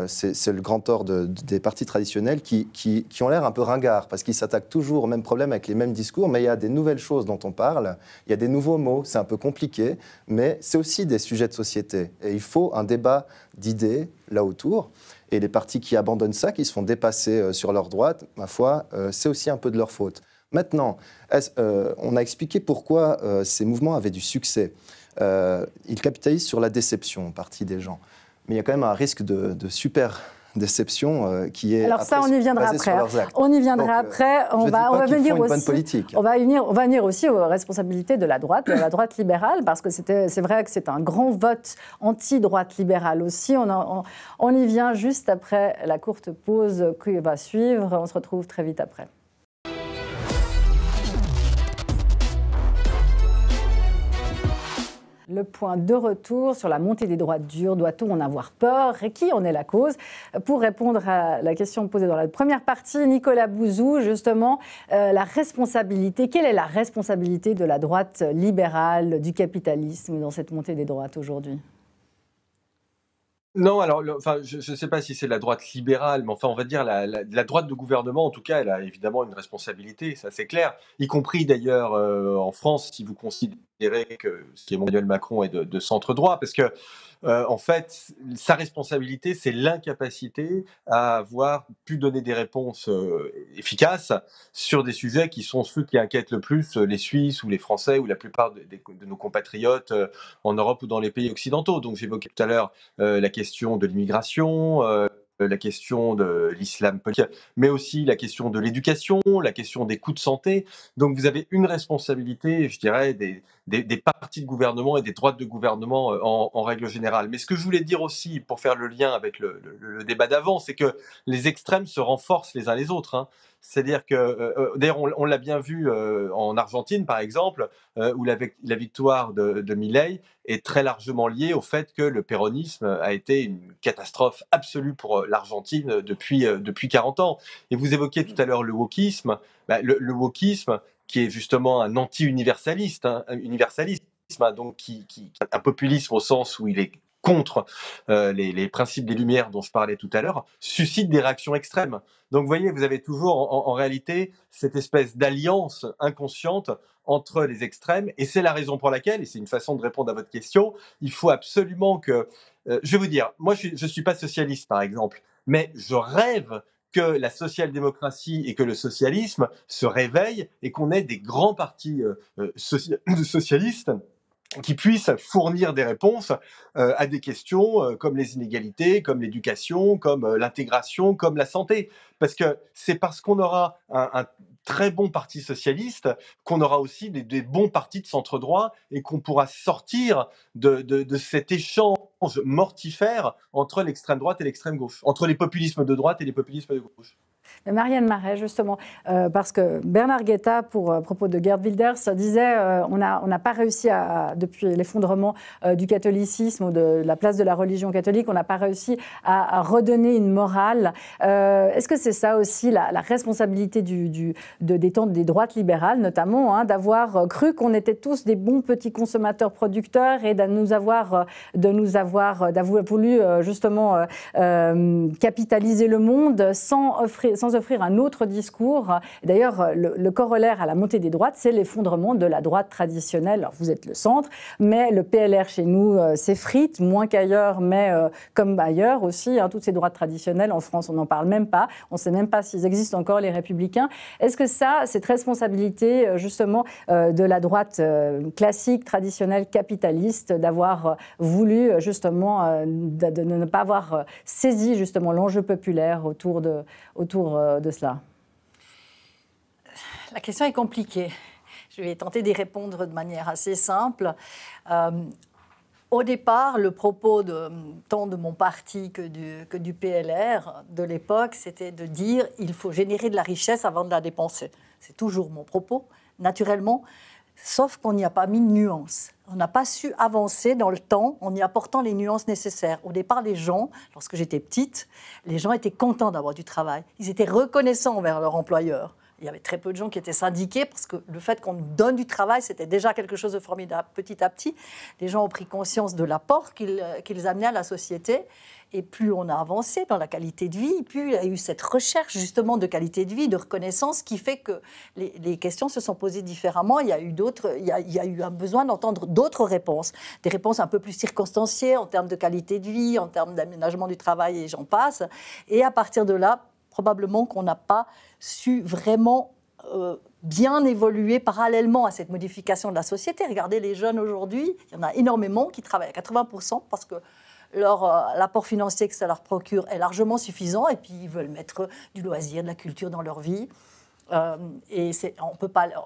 C'est le grand tort des partis traditionnels qui ont l'air un peu ringards parce qu'ils s'attaquent toujours au même problème avec les mêmes discours, mais il y a des nouvelles choses dont on parle, il y a des nouveaux mots, c'est un peu compliqué, mais c'est aussi des sujets de société. Et il faut un débat d'idées là autour. Et les partis qui abandonnent ça, qui se font dépasser sur leur droite, ma foi, c'est aussi un peu de leur faute. Maintenant, on a expliqué pourquoi ces mouvements avaient du succès. Ils capitalisent sur la déception, en partie des gens. Mais il y a quand même un risque de super déception qui est. Alors ça, on y viendra après. On y viendra après. On va venir aussi. On va venir aussi aux responsabilités de la droite libérale, parce que c'est vrai que c'est un grand vote anti-droite libérale aussi. On y vient juste après la courte pause qui va suivre. On se retrouve très vite après. Le point de retour sur la montée des droites dures. Doit-on en avoir peur et qui en est la cause? Pour répondre à la question posée dans la première partie, Nicolas Bouzou, justement, la responsabilité. Quelle est la responsabilité de la droite libérale, du capitalisme dans cette montée des droites aujourd'hui? Non, alors, je ne sais pas si c'est la droite libérale, mais enfin, on va dire la droite de gouvernement, en tout cas, elle a évidemment une responsabilité, ça c'est clair, y compris d'ailleurs en France, si vous considérez que ce qui est Emmanuel Macron est de centre-droit, parce que en fait, sa responsabilité, c'est l'incapacité à avoir pu donner des réponses efficaces sur des sujets qui sont ceux qui inquiètent le plus les Suisses ou les Français ou la plupart de nos compatriotes en Europe ou dans les pays occidentaux. Donc j'évoquais tout à l'heure la question de l'immigration, la question de l'islam politique, mais aussi la question de l'éducation, la question des coûts de santé. Donc vous avez une responsabilité, je dirais, des partis de gouvernement et des droites de gouvernement en règle générale. Mais ce que je voulais dire aussi, pour faire le lien avec le débat d'avant, c'est que les extrêmes se renforcent les uns les autres, hein. C'est-à-dire que, d'ailleurs, on l'a bien vu en Argentine, par exemple, où la victoire de Milei est très largement liée au fait que le péronisme a été une catastrophe absolue pour l'Argentine depuis 40 ans. Et vous évoquiez tout à l'heure le wokisme. Le wokisme, qui est justement un anti-universaliste, donc un populisme au sens où il est contre les principes des Lumières dont je parlais tout à l'heure, suscite des réactions extrêmes. Donc vous voyez, vous avez toujours en réalité cette espèce d'alliance inconsciente entre les extrêmes, et c'est la raison pour laquelle, et c'est une façon de répondre à votre question, il faut absolument que... je vais vous dire, moi je ne suis pas socialiste par exemple, mais je rêve que la social-démocratie et que le socialisme se réveillent et qu'on ait des grands partis socialistes qui puissent fournir des réponses à des questions comme les inégalités, comme l'éducation, comme l'intégration, comme la santé. Parce que c'est parce qu'on aura un très bon parti socialiste qu'on aura aussi des bons partis de centre-droit et qu'on pourra sortir de cet échange mortifère entre l'extrême droite et l'extrême gauche, entre les populismes de droite et les populismes de gauche. Marianne Marais, justement, parce que Bernard Guetta, à propos de Geert Wilders, disait on n'a pas réussi, depuis l'effondrement du catholicisme ou de la place de la religion catholique, on n'a pas réussi à redonner une morale. Est-ce que c'est ça aussi la responsabilité des droites libérales, notamment, hein, d'avoir cru qu'on était tous des bons petits consommateurs producteurs et d'avoir voulu justement capitaliser le monde sans offrir un autre discours. D'ailleurs, le corollaire à la montée des droites, c'est l'effondrement de la droite traditionnelle. Alors, vous êtes le centre, mais le PLR chez nous s'effrite, moins qu'ailleurs, mais comme ailleurs aussi. Hein, toutes ces droites traditionnelles, en France, on n'en parle même pas. On ne sait même pas s'ils existent encore, les Républicains. Est-ce que cette responsabilité, justement, de la droite classique, traditionnelle, capitaliste, d'avoir voulu, justement, de ne pas avoir saisi, justement, l'enjeu populaire autour de cela? La question est compliquée. Je vais tenter d'y répondre de manière assez simple. Au départ, le propos tant de mon parti que du PLR de l'époque, c'était de dire il faut générer de la richesse avant de la dépenser. C'est toujours mon propos, naturellement, sauf qu'on n'y a pas mis de nuances. On n'a pas su avancer dans le temps en y apportant les nuances nécessaires. Au départ, les gens, lorsque j'étais petite, les gens étaient contents d'avoir du travail. Ils étaient reconnaissants envers leur employeur. Il y avait très peu de gens qui étaient syndiqués parce que le fait qu'on nous donne du travail, c'était déjà quelque chose de formidable. Petit à petit, les gens ont pris conscience de l'apport qu'ils amenaient à la société. Et plus on a avancé dans la qualité de vie, plus il y a eu cette recherche justement de qualité de vie, de reconnaissance, qui fait que les questions se sont posées différemment. Il y a eu un besoin d'entendre d'autres réponses, des réponses un peu plus circonstanciées en termes de qualité de vie, en termes d'aménagement du travail et j'en passe. Et à partir de là, probablement qu'on n'a pas su vraiment bien évoluer parallèlement à cette modification de la société. Regardez les jeunes aujourd'hui, il y en a énormément qui travaillent à 80% parce que l'apport financier que ça leur procure est largement suffisant et puis ils veulent mettre du loisir, de la culture dans leur vie. Et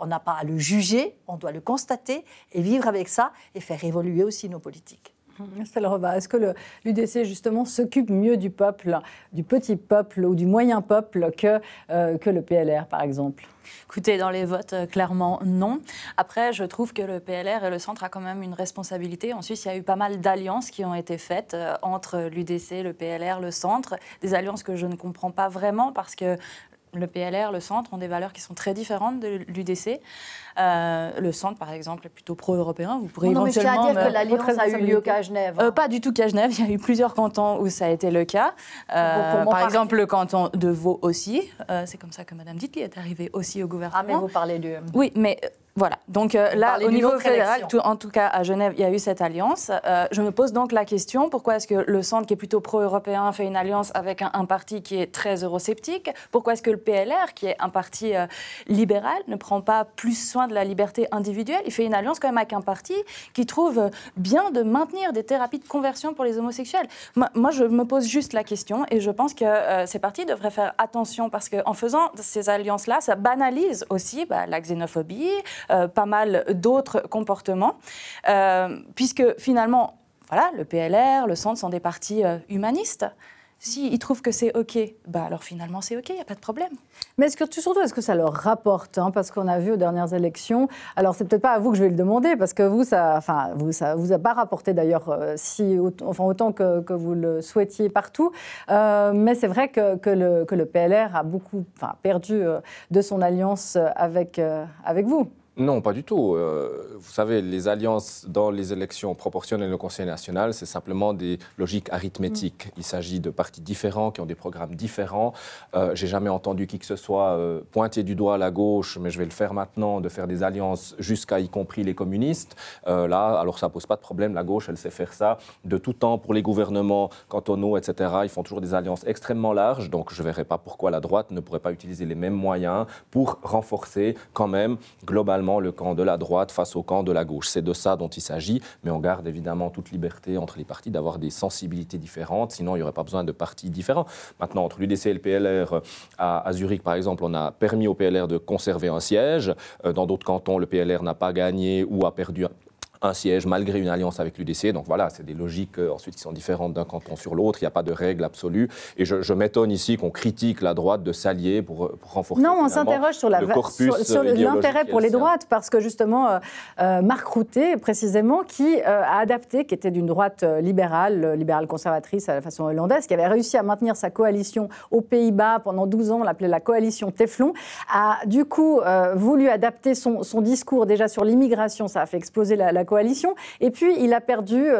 on n'a pas à le juger, on doit le constater et vivre avec ça et faire évoluer aussi nos politiques. Estelle Reva, est-ce que l'UDC, justement, s'occupe mieux du peuple, du petit peuple ou du moyen peuple que le PLR, par exemple ? Écoutez, dans les votes, clairement, non. Après, je trouve que le PLR et le centre a quand même une responsabilité. En Suisse, il y a eu pas mal d'alliances qui ont été faites entre l'UDC, le PLR, le centre. Des alliances que je ne comprends pas vraiment parce que le PLR, le centre ont des valeurs qui sont très différentes de l'UDC. Le centre, par exemple, est plutôt pro-européen. Vous pourrez éventuellement... Mais je tiens à dire que l'alliance a eu lieu qu'à Genève. Pas du tout qu'à Genève. Il y a eu plusieurs cantons où ça a été le cas. Par exemple, le canton de Vaud aussi. C'est comme ça que Mme Dittli est arrivée aussi au gouvernement. Ah, mais vous parlez du... Oui, mais... Voilà, donc là, au niveau fédéral, en tout cas à Genève, il y a eu cette alliance. Je me pose donc la question, pourquoi est-ce que le centre qui est plutôt pro-européen fait une alliance avec un parti qui est très eurosceptique ? Pourquoi est-ce que le PLR, qui est un parti libéral, ne prend pas plus soin de la liberté individuelle ? Il fait une alliance quand même avec un parti qui trouve bien de maintenir des thérapies de conversion pour les homosexuels. Moi, je me pose juste la question et je pense que ces partis devraient faire attention parce qu'en faisant ces alliances-là, ça banalise aussi la xénophobie, pas mal d'autres comportements, puisque finalement, voilà, le PLR, le centre sont des partis humanistes. S'ils trouvent que c'est OK, alors finalement c'est OK, il n'y a pas de problème. Mais surtout, est-ce que ça leur rapporte, parce qu'on a vu aux dernières élections, alors c'est peut-être pas à vous que je vais le demander, parce que vous, ça vous a pas rapporté d'ailleurs autant que vous le souhaitiez partout, mais c'est vrai que le PLR a beaucoup perdu de son alliance avec vous. Non, pas du tout. Vous savez, les alliances dans les élections proportionnelles au Conseil national, c'est simplement des logiques arithmétiques. Il s'agit de partis différents qui ont des programmes différents. J'ai jamais entendu qui que ce soit pointer du doigt à la gauche, mais je vais le faire maintenant, de faire des alliances jusqu'à y compris les communistes. Là, alors ça pose pas de problème. La gauche, elle sait faire ça de tout temps pour les gouvernements cantonaux, etc. Ils font toujours des alliances extrêmement larges. Donc, je verrai pas pourquoi la droite ne pourrait pas utiliser les mêmes moyens pour renforcer quand même globalement le camp de la droite face au camp de la gauche. C'est de ça dont il s'agit, mais on garde évidemment toute liberté entre les partis d'avoir des sensibilités différentes, sinon il n'y aurait pas besoin de partis différents. Maintenant, entre l'UDC et le PLR, à Zurich par exemple, on a permis au PLR de conserver un siège. Dans d'autres cantons, le PLR n'a pas gagné ou a perdu un siège malgré une alliance avec l'UDC. Donc voilà, c'est des logiques ensuite qui sont différentes d'un canton sur l'autre. Il n'y a pas de règle absolue. Et je m'étonne ici qu'on critique la droite de s'allier pour renforcer non, on s'interroge sur l'intérêt pour les droites, parce que justement, Mark Rutte, précisément, qui a adapté, qui était d'une droite libérale conservatrice à la façon hollandaise, qui avait réussi à maintenir sa coalition aux Pays-Bas pendant 12 ans, on l'appelait la coalition Teflon, a du coup voulu adapter son discours déjà sur l'immigration. Ça a fait exploser la coalition. Et puis,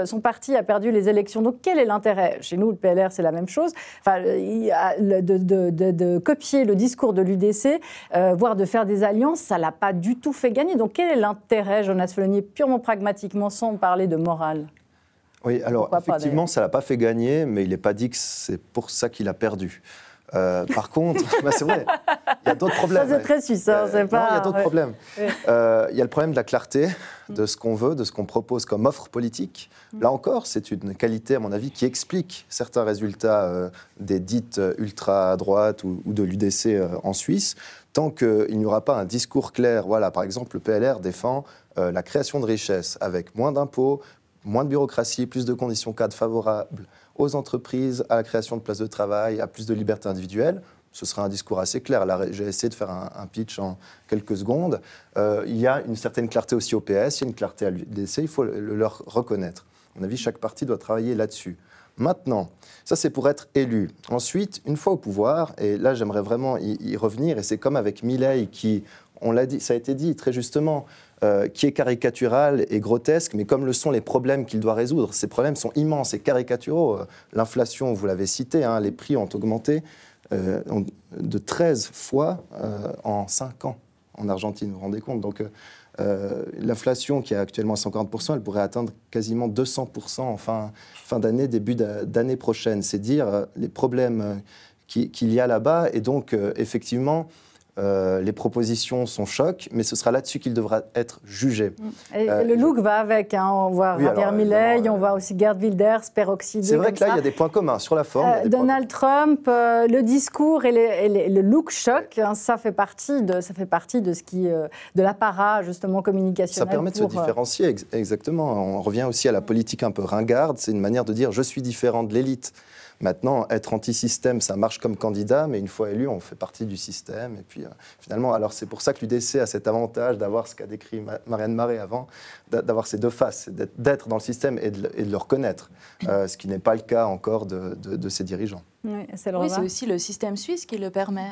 son parti a perdu les élections. Donc, quel est l'intérêt ? Chez nous, le PLR, c'est la même chose. De copier le discours de l'UDC, voire de faire des alliances, ça ne l'a pas du tout fait gagner. Donc, quel est l'intérêt, Jonas Flenier, purement pragmatiquement, sans parler de morale ? Oui, alors, effectivement, ça ne l'a pas fait gagner, mais il n'est pas dit que c'est pour ça qu'il a perdu. Par contre, c'est vrai, il y a d'autres problèmes. Ça, c'est très suisse, hein, c'est pas... Non, il y a d'autres problèmes. Il y a le problème de la clarté, de ce qu'on veut, de ce qu'on propose comme offre politique. Là encore, c'est une qualité, à mon avis, qui explique certains résultats des dites ultra-droites ou de l'UDC en Suisse, tant qu'il n'y aura pas un discours clair. Voilà, par exemple, le PLR défend la création de richesses avec moins d'impôts, moins de bureaucratie, plus de conditions cadres favorables aux entreprises, à la création de places de travail, à plus de liberté individuelle. Ce sera un discours assez clair. Là, j'ai essayé de faire un pitch en quelques secondes. Il y a une certaine clarté aussi au PS, il y a une clarté à l'UDC, il faut leur reconnaître. À mon avis, chaque parti doit travailler là-dessus. Maintenant, ça c'est pour être élu. Ensuite, une fois au pouvoir, et là j'aimerais vraiment y revenir, et c'est comme avec Milei qui, on l'a dit, ça a été dit très justement, qui est caricatural et grotesque, mais comme le sont les problèmes qu'il doit résoudre. Ces problèmes sont immenses et caricaturaux. L'inflation, vous l'avez cité, hein, les prix ont augmenté de 13 fois en 5 ans en Argentine, vous vous rendez compte? Donc l'inflation qui est actuellement à 140%, elle pourrait atteindre quasiment 200% en fin d'année, début d'année prochaine. C'est dire les problèmes qu'il y a là-bas, et donc effectivement... les propositions sont chocs, mais ce sera là-dessus qu'il devra être jugé. Et le look va avec, hein. On voit Javier Milei, on voit aussi Geert Wilders, peroxydé. C'est vrai que là, il y a des points communs sur la forme. Donald Trump, le discours et le look choc, hein, ça fait partie de ce qui, de l'apparat justement communicationnel. Ça permet de se différencier, exactement. On revient aussi à la politique un peu ringarde. C'est une manière de dire je suis différent de l'élite. Maintenant, être anti-système, ça marche comme candidat, mais une fois élu, on fait partie du système. Et puis, finalement, alors c'est pour ça que l'UDC a cet avantage d'avoir ce qu'a décrit Marianne Marais avant, d'avoir ces deux faces, d'être dans le système et de le reconnaître, ce qui n'est pas le cas encore de ses dirigeants. Oui, c'est aussi le système suisse qui le permet,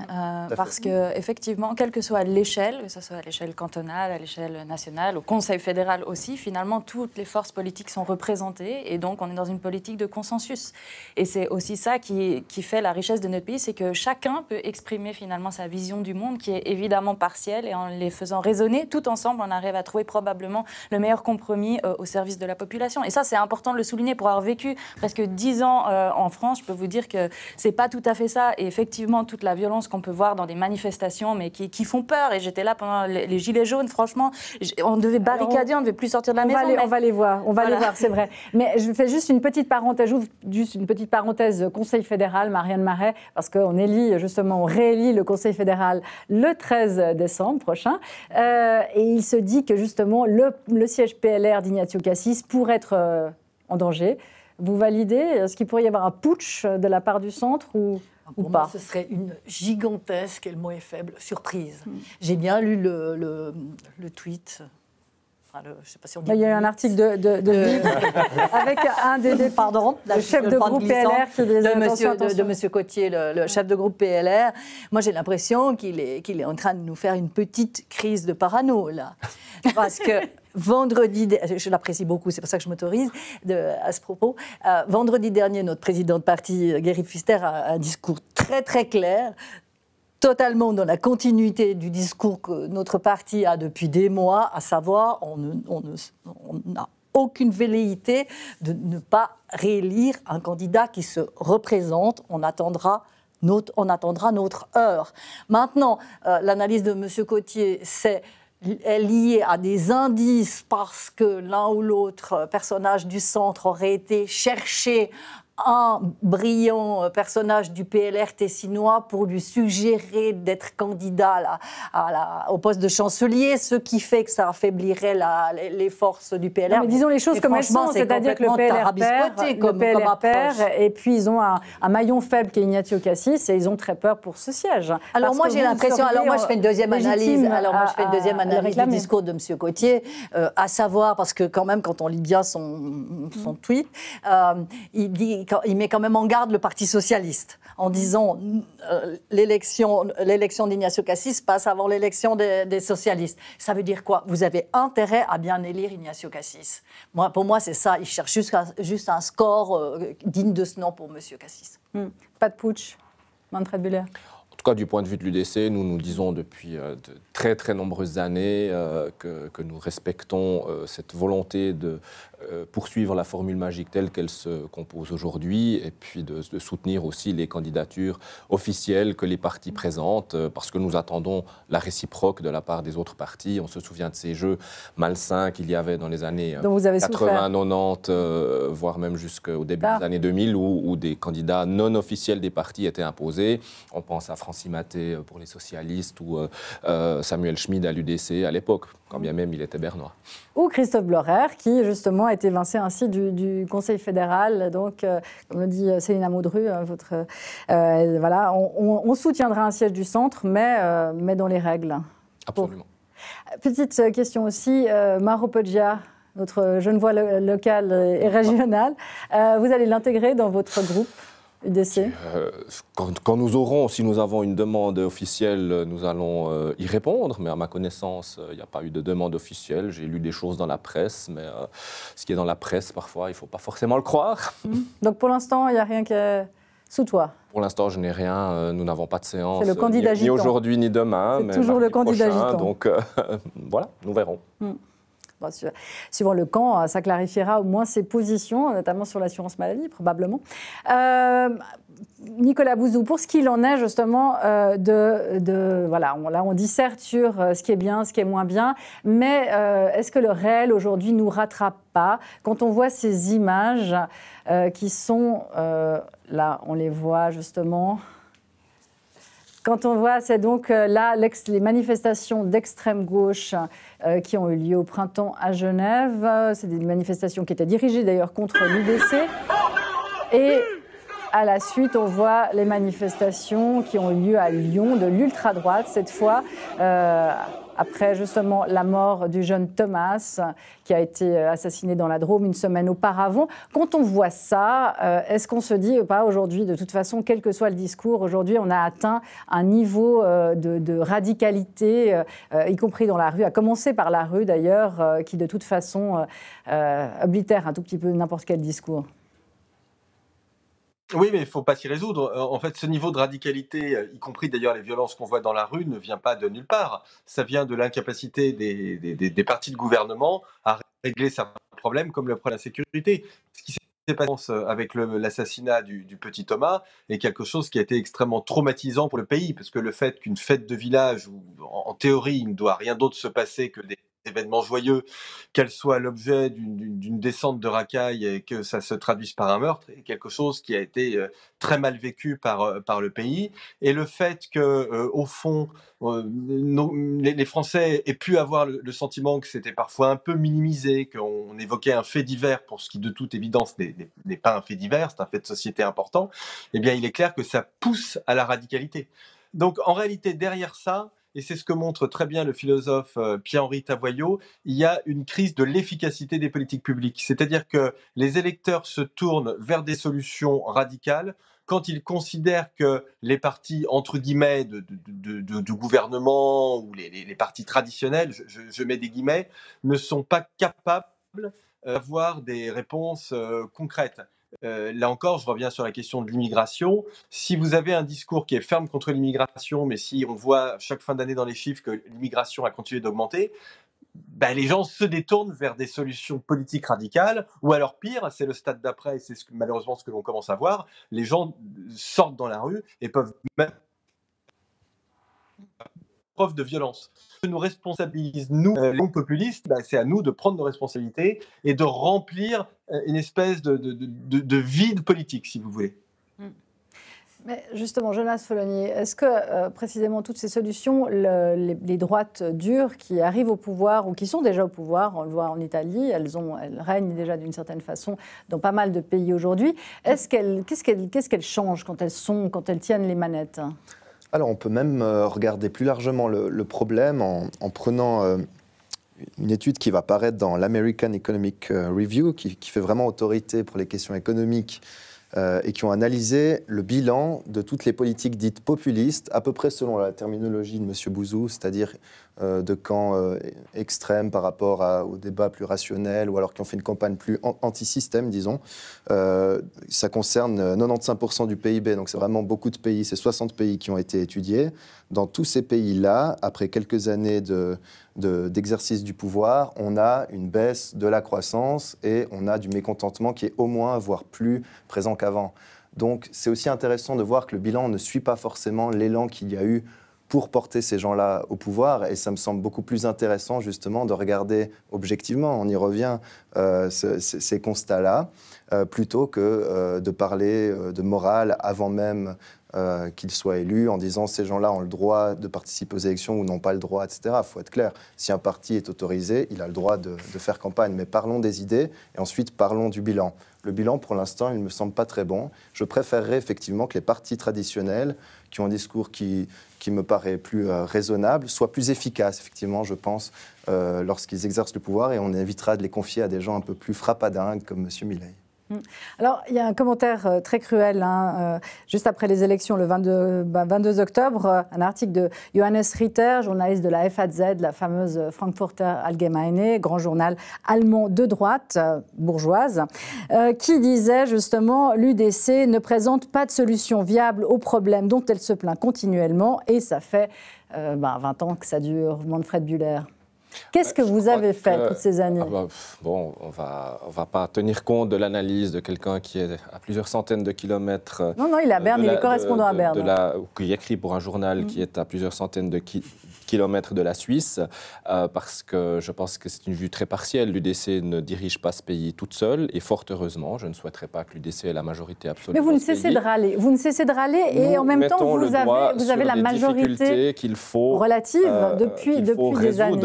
parce qu'effectivement, quelle que soit l'échelle, que ce soit à l'échelle cantonale, à l'échelle nationale, au Conseil fédéral aussi, finalement, toutes les forces politiques sont représentées, et donc on est dans une politique de consensus. Et c'est aussi ça qui fait la richesse de notre pays, c'est que chacun peut exprimer finalement sa vision du monde, qui est évidemment partielle, et en les faisant résonner, tout ensemble, on arrive à trouver probablement le meilleur compromis au service de la population. Et ça, c'est important de le souligner. Pour avoir vécu presque 10 ans en France, je peux vous dire que c'est pas tout à fait ça. Et effectivement, toute la violence qu'on peut voir dans des manifestations, mais qui font peur. Et j'étais là pendant les Gilets jaunes, franchement, on devait barricader, on ne devait plus sortir de la maison. On va les voir, c'est vrai. Mais je fais juste une petite parenthèse, Conseil fédéral, Marianne Marais, parce qu'on on réélit le Conseil fédéral le 13 décembre prochain. Et il se dit que justement, le siège PLR d'Ignacio Cassis pourrait être en danger. Vous validez? Est-ce qu'il pourrait y avoir un putsch de la part du centre ou pour pas? Moi, ce serait une gigantesque, et le mot est faible, surprise. J'ai bien lu le tweet. Je sais pas si on dit. Il y a eu un article de avec un des le chef de groupe PLR qui de Monsieur Cottier, le chef de groupe PLR. Moi, j'ai l'impression qu'il est en train de nous faire une petite crise de parano là, parce que vendredi, je l'apprécie beaucoup, c'est pour ça que je m'autorise à ce propos. Vendredi dernier, notre président de parti, Gerrit Pfister, a un discours très très clair, totalement dans la continuité du discours que notre parti a depuis des mois, à savoir, on n'a aucune velléité de ne pas réélire un candidat qui se représente. On attendra notre heure. Maintenant, l'analyse de M. Cottier, est liée à des indices parce que l'un ou l'autre personnage du centre aurait été chercher un brillant personnage du PLR tessinois pour lui suggérer d'être candidat au poste de chancelier, ce qui fait que ça affaiblirait les forces du PLR. Non, mais disons les choses comme elles sont, c'est-à-dire que le PLR perd, et puis ils ont un maillon faible qui est Ignacio Cassis, et ils ont très peur pour ce siège. Alors moi j'ai l'impression, je fais une deuxième analyse, du discours de M. Cottier, à savoir, parce que quand même quand on lit bien son tweet, il met quand même en garde le Parti socialiste en disant l'élection d'Ignacio Cassis passe avant l'élection des socialistes. Ça veut dire quoi? Vous avez intérêt à bien élire Ignacio Cassis. Pour moi, c'est ça. Il cherche juste un score digne de ce nom pour M. Cassis. Pas de putsch, Manfred Bühler. En tout cas, du point de vue de l'UDC, nous disons depuis de très très nombreuses années que nous respectons cette volonté poursuivre la formule magique telle qu'elle se compose aujourd'hui et puis de soutenir aussi les candidatures officielles que les partis présentent parce que nous attendons la réciproque de la part des autres partis. On se souvient de ces jeux malsains qu'il y avait dans les années 80, 90, voire même jusqu'au début des années 2000 où des candidats non officiels des partis étaient imposés. On pense à Francis Maté pour les socialistes ou Samuel Schmid à l'UDC à l'époque, quand bien même il était bernois. Ou Christophe Blorer, qui justement a été évincé ainsi du Conseil fédéral. Donc, comme le dit Céline Maudru, voilà, on soutiendra un siège du centre, mais dans les règles. Absolument. Petite question aussi, Mauro Poggia, notre jeune voix locale et régionale, vous allez l'intégrer dans votre groupe UDC? Quand nous aurons, si nous avons une demande officielle, nous allons y répondre. Mais à ma connaissance, il n'y a pas eu de demande officielle. J'ai lu des choses dans la presse, mais ce qui est dans la presse, parfois, il ne faut pas forcément le croire. Donc pour l'instant, il n'y a rien qui est sous toi? Pour l'instant, je n'ai rien. Nous n'avons pas de séance, le candidat ni aujourd'hui ni demain. C'est toujours le candidat gitan. Donc voilà, nous verrons. Bon, suivant le camp, ça clarifiera au moins ses positions, notamment sur l'assurance maladie, probablement. Nicolas Bouzou, pour ce qu'il en est justement voilà, là on disserte sur ce qui est bien, ce qui est moins bien, mais est-ce que le réel aujourd'hui nous rattrape pas quand on voit ces images qui sont là, on les voit justement. Quand on voit, c'est donc là les manifestations d'extrême gauche qui ont eu lieu au printemps à Genève. C'est des manifestations qui étaient dirigées d'ailleurs contre l'UDC. Et à la suite, on voit les manifestations qui ont eu lieu à Lyon de l'ultra-droite, cette fois, après justement la mort du jeune Thomas, qui a été assassiné dans la Drôme une semaine auparavant. Quand on voit ça, est-ce qu'on se dit, pas aujourd'hui, de toute façon, quel que soit le discours, aujourd'hui, on a atteint un niveau de radicalité, y compris dans la rue, à commencer par la rue d'ailleurs, qui de toute façon oblitère un tout petit peu n'importe quel discours? Oui, mais il ne faut pas s'y résoudre. En fait, ce niveau de radicalité, y compris d'ailleurs les violences qu'on voit dans la rue, ne vient pas de nulle part. Ça vient de l'incapacité des partis de gouvernement à régler certains problèmes, comme le problème de la sécurité. Ce qui s'est passé avec l'assassinat du petit Thomas est quelque chose qui a été extrêmement traumatisant pour le pays, parce que le fait qu'une fête de village, où en théorie il ne doit rien d'autre se passer que des événements joyeux, qu'elle soit l'objet d'une descente de racailles et que ça se traduise par un meurtre, est quelque chose qui a été très mal vécu par le pays. Et le fait que, au fond, les Français aient pu avoir le sentiment que c'était parfois un peu minimisé, qu'on évoquait un fait divers pour ce qui, de toute évidence, n'est pas un fait divers, c'est un fait de société important, eh bien, il est clair que ça pousse à la radicalité. Donc, en réalité, derrière ça, et c'est ce que montre très bien le philosophe Pierre-Henri Tavoyot, il y a une crise de l'efficacité des politiques publiques. C'est-à-dire que les électeurs se tournent vers des solutions radicales quand ils considèrent que les partis, entre guillemets, de gouvernement ou les partis traditionnels, je mets des guillemets, ne sont pas capables d'avoir des réponses concrètes. Là encore, je reviens sur la question de l'immigration. Si vous avez un discours qui est ferme contre l'immigration, mais si on voit chaque fin d'année dans les chiffres que l'immigration a continué d'augmenter, les gens se détournent vers des solutions politiques radicales, ou alors pire, c'est le stade d'après, et c'est malheureusement ce que l'on commence à voir, les gens sortent dans la rue et peuvent même preuve de violence. Ce qui nous responsabilise, nous, les populistes, c'est à nous de prendre nos responsabilités et de remplir une espèce de vide politique, si vous voulez. Mais justement, Jonas Follonier, est-ce que précisément toutes ces solutions, les droites dures qui arrivent au pouvoir ou qui sont déjà au pouvoir, on le voit en Italie, elles règnent déjà d'une certaine façon dans pas mal de pays aujourd'hui, qu'est-ce qu'elles changent quand elles tiennent les manettes? Alors on peut même regarder plus largement le problème en prenant une étude qui va paraître dans l'American Economic Review, qui fait vraiment autorité pour les questions économiques, et qui ont analysé le bilan de toutes les politiques dites populistes, à peu près selon la terminologie de M. Bouzou, c'est-à-dire de camps extrêmes par rapport au débat plus rationnel ou alors qui ont fait une campagne plus anti-système, disons. Ça concerne 95% du PIB, donc c'est vraiment beaucoup de pays, c'est 60 pays qui ont été étudiés. Dans tous ces pays-là, après quelques années d'exercice du pouvoir, on a une baisse de la croissance et on a du mécontentement qui est au moins, voire plus présent qu'avant. Donc c'est aussi intéressant de voir que le bilan ne suit pas forcément l'élan qu'il y a eu pour porter ces gens-là au pouvoir. Et ça me semble beaucoup plus intéressant, justement, de regarder objectivement, on y revient, ces constats-là, plutôt que de parler de morale avant même qu'ils soient élus, en disant ces gens-là ont le droit de participer aux élections ou n'ont pas le droit, etc. Il faut être clair. Si un parti est autorisé, il a le droit de faire campagne. Mais parlons des idées et ensuite parlons du bilan. Le bilan, pour l'instant, il ne me semble pas très bon. Je préférerais effectivement que les partis traditionnels, qui ont un discours qui me paraît plus raisonnable, soient plus efficaces, effectivement, je pense, lorsqu'ils exercent le pouvoir. Et on évitera de les confier à des gens un peu plus frappadingues comme M. Milei. Alors, il y a un commentaire très cruel, juste après les élections, le 22 octobre, un article de Johannes Ritter, journaliste de la FAZ, la fameuse Frankfurter Allgemeine, grand journal allemand de droite, bourgeoise, qui disait justement « L'UDC ne présente pas de solution viable aux problèmes dont elle se plaint continuellement » et ça fait 20 ans que ça dure, Manfred Bühler. Qu'est-ce que vous avez fait toutes ces années? Bon, on va pas tenir compte de l'analyse de quelqu'un qui est à plusieurs centaines de kilomètres. Non, il est à Berne, il est correspondant à Berne. Qui écrit pour un journal qui est à plusieurs centaines de kilomètres de la Suisse, parce que je pense que c'est une vue très partielle. L'UDC ne dirige pas ce pays toute seule, et fort heureusement, je ne souhaiterais pas que l'UDC ait la majorité absolue. Mais vous ne cessez de râler. Vous ne cessez de râler, et en même temps, vous avez la majorité qu'il faut relative depuis des années.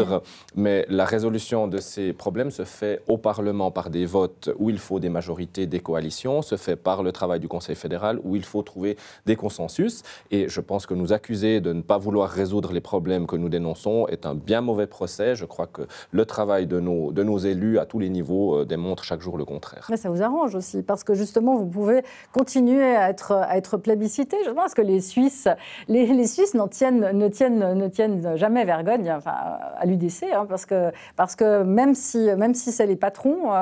Mais la résolution de ces problèmes se fait au Parlement par des votes où il faut des majorités, des coalitions, se fait par le travail du Conseil fédéral où il faut trouver des consensus. Et je pense que nous accuser de ne pas vouloir résoudre les problèmes que nous dénonçons est un bien mauvais procès. Je crois que le travail de nos élus à tous les niveaux démontre chaque jour le contraire. Mais ça vous arrange aussi, parce que justement, vous pouvez continuer à être plébiscité. Je pense que les Suisses ne tiennent jamais vergogne à l'UDC, parce que même si c'est les patrons,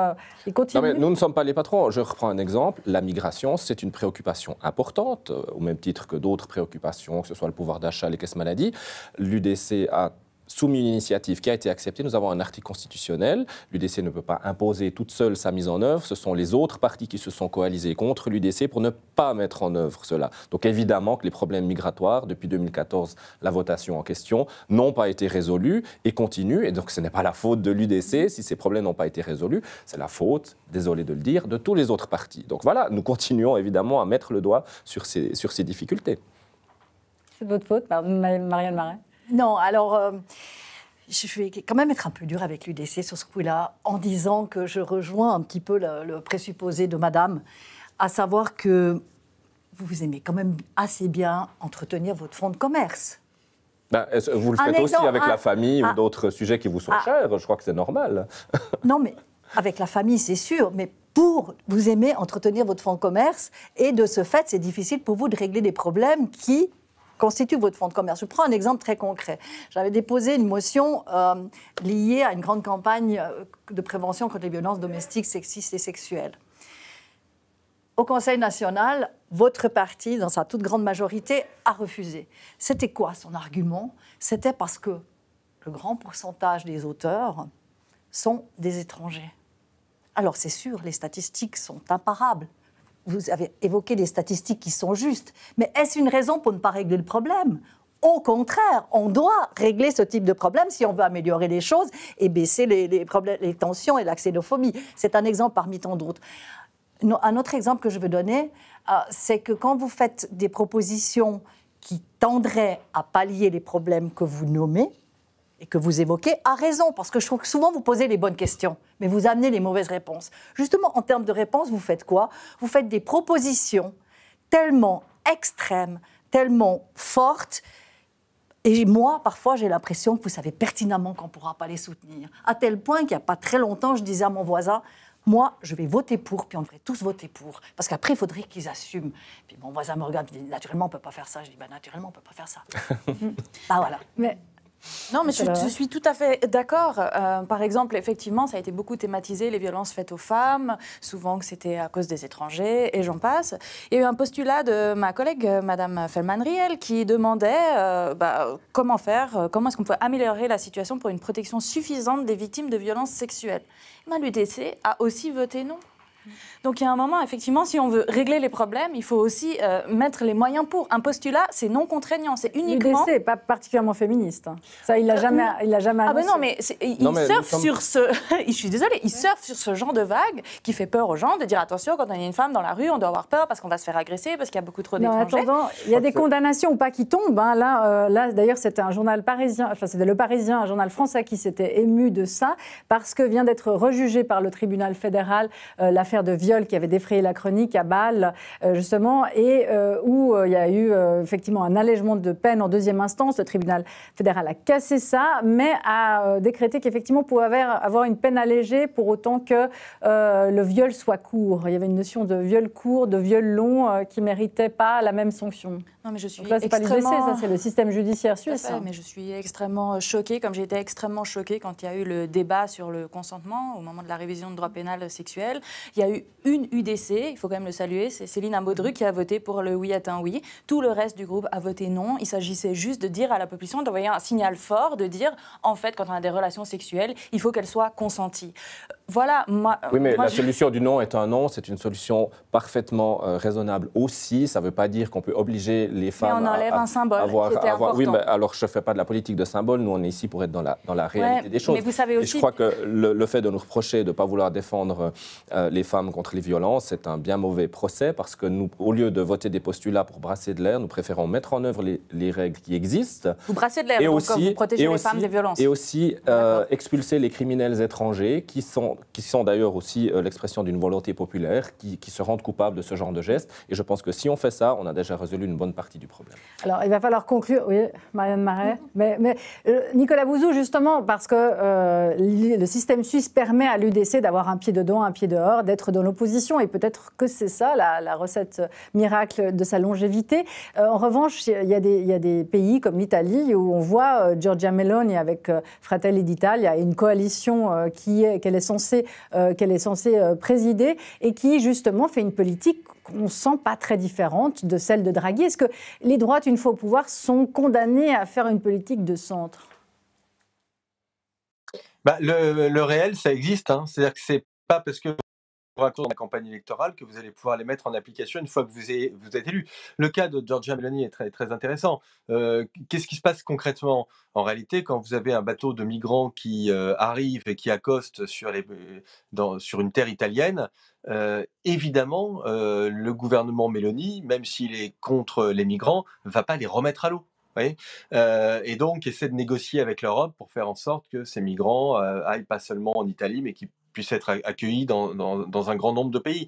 ils continuent. Non, mais nous ne sommes pas les patrons. Je reprends un exemple. La migration, c'est une préoccupation importante, au même titre que d'autres préoccupations, que ce soit le pouvoir d'achat, les caisses maladies. L'UDC a soumis une initiative qui a été acceptée. Nous avons un article constitutionnel. L'UDC ne peut pas imposer toute seule sa mise en œuvre. Ce sont les autres partis qui se sont coalisés contre l'UDC pour ne pas mettre en œuvre cela. Donc évidemment que les problèmes migratoires, depuis 2014, la votation en question, n'ont pas été résolus et continuent. Et donc ce n'est pas la faute de l'UDC si ces problèmes n'ont pas été résolus. C'est la faute, désolé de le dire, de tous les autres partis. Donc voilà, nous continuons évidemment à mettre le doigt sur ces difficultés. C'est de votre faute, Marianne Marais? Non, alors, je vais quand même être un peu dure avec l'UDC sur ce coup-là, en disant que je rejoins un petit peu le présupposé de madame, à savoir que vous aimez quand même assez bien entretenir votre fonds de commerce. Vous le faites aussi avec la famille ou d'autres sujets qui vous sont chers, je crois que c'est normal. Non, mais avec la famille, c'est sûr, mais vous aimez entretenir votre fonds de commerce, et de ce fait, c'est difficile pour vous de régler des problèmes qui constitue votre fonds de commerce. Je prends un exemple très concret. J'avais déposé une motion liée à une grande campagne de prévention contre les violences domestiques, sexistes et sexuelles. Au Conseil national, votre parti, dans sa toute grande majorité, a refusé. C'était quoi son argument? C'était parce que le grand pourcentage des auteurs sont des étrangers. Alors c'est sûr, les statistiques sont imparables. Vous avez évoqué des statistiques qui sont justes, mais est-ce une raison pour ne pas régler le problème? Au contraire, on doit régler ce type de problème si on veut améliorer les choses et baisser les tensions et la xénophobie. C'est un exemple parmi tant d'autres. Un autre exemple que je veux donner, c'est que quand vous faites des propositions qui tendraient à pallier les problèmes que vous nommez, et que vous évoquez, a raison, parce que je trouve que souvent vous posez les bonnes questions, mais vous amenez les mauvaises réponses. Justement, en termes de réponses, vous faites quoi? Vous faites des propositions tellement extrêmes, tellement fortes, et moi, parfois, j'ai l'impression que vous savez pertinemment qu'on ne pourra pas les soutenir. À tel point qu'il n'y a pas très longtemps, je disais à mon voisin, moi, je vais voter pour, puis on devrait tous voter pour. Parce qu'après, il faudrait qu'ils assument. Puis mon voisin me regarde, il dit, naturellement, on ne peut pas faire ça. Je dis, naturellement, on ne peut pas faire ça. Voilà. Mais Non, mais je suis tout à fait d'accord. Par exemple, effectivement, ça a été beaucoup thématisé, les violences faites aux femmes, souvent que c'était à cause des étrangers, et j'en passe. Il y a eu un postulat de ma collègue, Madame Fellman-Riel, qui demandait comment faire, comment est-ce qu'on peut améliorer la situation pour une protection suffisante des victimes de violences sexuelles. L'UDC a aussi voté non. Donc il y a un moment, effectivement, si on veut régler les problèmes, il faut aussi mettre les moyens pour. Un postulat, c'est non contraignant, c'est uniquement... L'UDC n'est pas particulièrement féministe. Hein. Ça, il l'a jamais annoncé. Ah ben non, mais il surfe sur ce... Je suis désolée, il surfe sur ce genre de vague qui fait peur aux gens, de dire attention, quand on est une femme dans la rue, on doit avoir peur parce qu'on va se faire agresser, parce qu'il y a beaucoup trop d'étrangers. Attends, il y a des condamnations ou pas qui tombent. Hein. Là d'ailleurs, c'était un journal parisien, enfin c'était Le Parisien, un journal français qui s'était ému de ça, parce que vient d'être rejugé par le tribunal fédéral l'affaire de viol qui avait défrayé la chronique à Bâle, justement, et où il y a eu effectivement un allègement de peine en deuxième instance. Le tribunal fédéral a cassé ça, mais a décrété qu'effectivement, on pouvait avoir une peine allégée pour autant que le viol soit court. Il y avait une notion de viol court, de viol long qui ne méritait pas la même sanction. Non, mais je suis Donc là, c'est pas l'UDC, ça, c'est le système judiciaire suisse. Mais je suis extrêmement choquée, comme j'ai été extrêmement choquée quand il y a eu le débat sur le consentement au moment de la révision du droit pénal sexuel. Il y a eu une UDC, il faut quand même le saluer, c'est Céline Ambaudru qui a voté pour le oui est un oui. Tout le reste du groupe a voté non. Il s'agissait juste de dire à la population, d'envoyer un signal fort, de dire, en fait, quand on a des relations sexuelles, il faut qu'elles soient consenties. Voilà, oui, mais la solution du non est un non, c'est une solution parfaitement raisonnable aussi. Ça ne veut pas dire qu'on peut obliger les femmes mais on enlève un symbole qui était important. Oui, mais alors je ne fais pas de la politique de symbole. Nous, on est ici pour être dans la réalité des choses. Mais vous savez aussi... Et je crois que le fait de nous reprocher de ne pas vouloir défendre les femmes contre les violences, c'est un bien mauvais procès parce que nous, au lieu de voter des postulats pour brasser de l'air, nous préférons mettre en œuvre les règles qui existent. Vous brassez de l'air, donc vous protégez les femmes des violences. Et aussi expulser les criminels étrangers qui sont d'ailleurs aussi l'expression d'une volonté populaire, qui se rendent coupables de ce genre de gestes. Et je pense que si on fait ça, on a déjà résolu une bonne partie du problème. Alors, il va falloir conclure. Oui, Marianne Marais. Mais Nicolas Bouzou, justement, parce que le système suisse permet à l'UDC d'avoir un pied dedans, un pied dehors, d'être dans l'opposition. Et peut-être que c'est ça, la recette miracle de sa longévité. En revanche, il y a des pays comme l'Italie où on voit Giorgia Meloni avec Fratelli d'Italia, une coalition qu'elle est censée présider et qui, justement, fait une politique qu'on ne sent pas très différente de celle de Draghi. Est-ce que les droites, une fois au pouvoir, sont condamnées à faire une politique de centre ? Le réel, ça existe. Hein. C'est-à-dire que c'est pas parce que vous racontez la campagne électorale que vous allez pouvoir les mettre en application une fois que vous êtes élu. Le cas de Giorgia Meloni est très, très intéressant. Qu'est-ce qui se passe concrètement ? En réalité, quand vous avez un bateau de migrants qui arrive et qui accoste sur une terre italienne, évidemment, le gouvernement Meloni, même s'il est contre les migrants, ne va pas les remettre à l'eau. Oui. Et donc, essaie de négocier avec l'Europe pour faire en sorte que ces migrants aillent pas seulement en Italie, mais qu'ils puissent être accueillis dans un grand nombre de pays.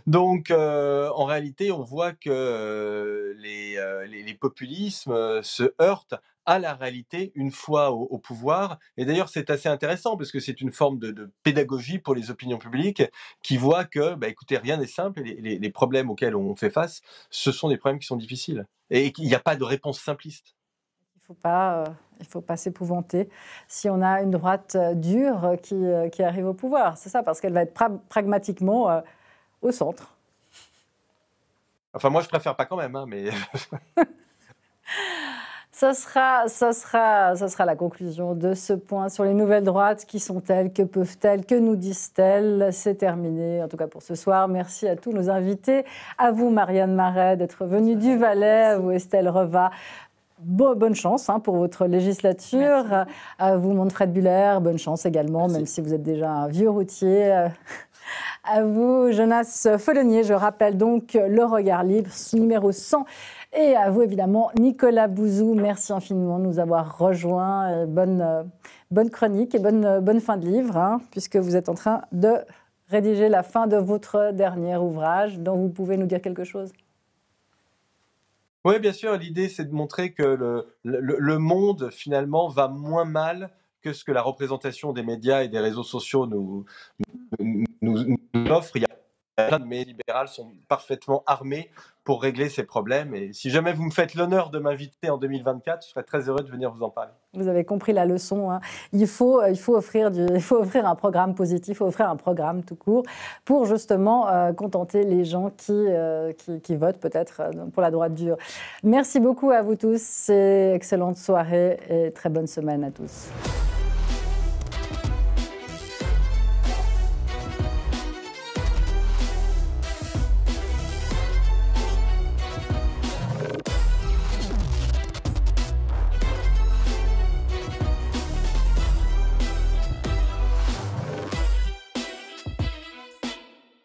Donc, en réalité, on voit que les populismes se heurtent à la réalité une fois au pouvoir. Et d'ailleurs, c'est assez intéressant parce que c'est une forme de pédagogie pour les opinions publiques qui voient que, écoutez, rien n'est simple et les problèmes auxquels on fait face, ce sont des problèmes qui sont difficiles. Et qu'il n'y a pas de réponse simpliste. Il ne faut pas s'épouvanter si on a une droite dure qui arrive au pouvoir. C'est ça, parce qu'elle va être pragmatiquement au centre. Enfin, moi, je préfère pas quand même, hein, mais... Ça sera la conclusion de ce point sur les nouvelles droites. Qui sont-elles? Que peuvent-elles? Que nous disent-elles? C'est terminé, en tout cas pour ce soir. Merci à tous nos invités. À vous, Marianne Marais, d'être venue du Valais. À vous, Estelle Reva. Bonne chance pour votre législature. Merci. À vous, Manfred Buller. Bonne chance également, merci. Même si vous êtes déjà un vieux routier. À vous, Jonas Follonier. Je rappelle donc Le Regard Libre, numéro 100. Et à vous, évidemment, Nicolas Bouzou. Merci infiniment de nous avoir rejoints. Bonne chronique et bonne fin de livre, puisque vous êtes en train de rédiger la fin de votre dernier ouvrage, dont vous pouvez nous dire quelque chose. Oui, bien sûr. L'idée, c'est de montrer que le monde, finalement, va moins mal que ce que la représentation des médias et des réseaux sociaux nous offre. Il y a mais les libérales sont parfaitement armés pour régler ces problèmes. Et si jamais vous me faites l'honneur de m'inviter en 2024, je serais très heureux de venir vous en parler. Vous avez compris la leçon. Hein. Il faut offrir un programme positif, il faut offrir un programme tout court pour justement contenter les gens qui votent peut-être pour la droite dure. Merci beaucoup à vous tous. Excellente soirée et très bonne semaine à tous.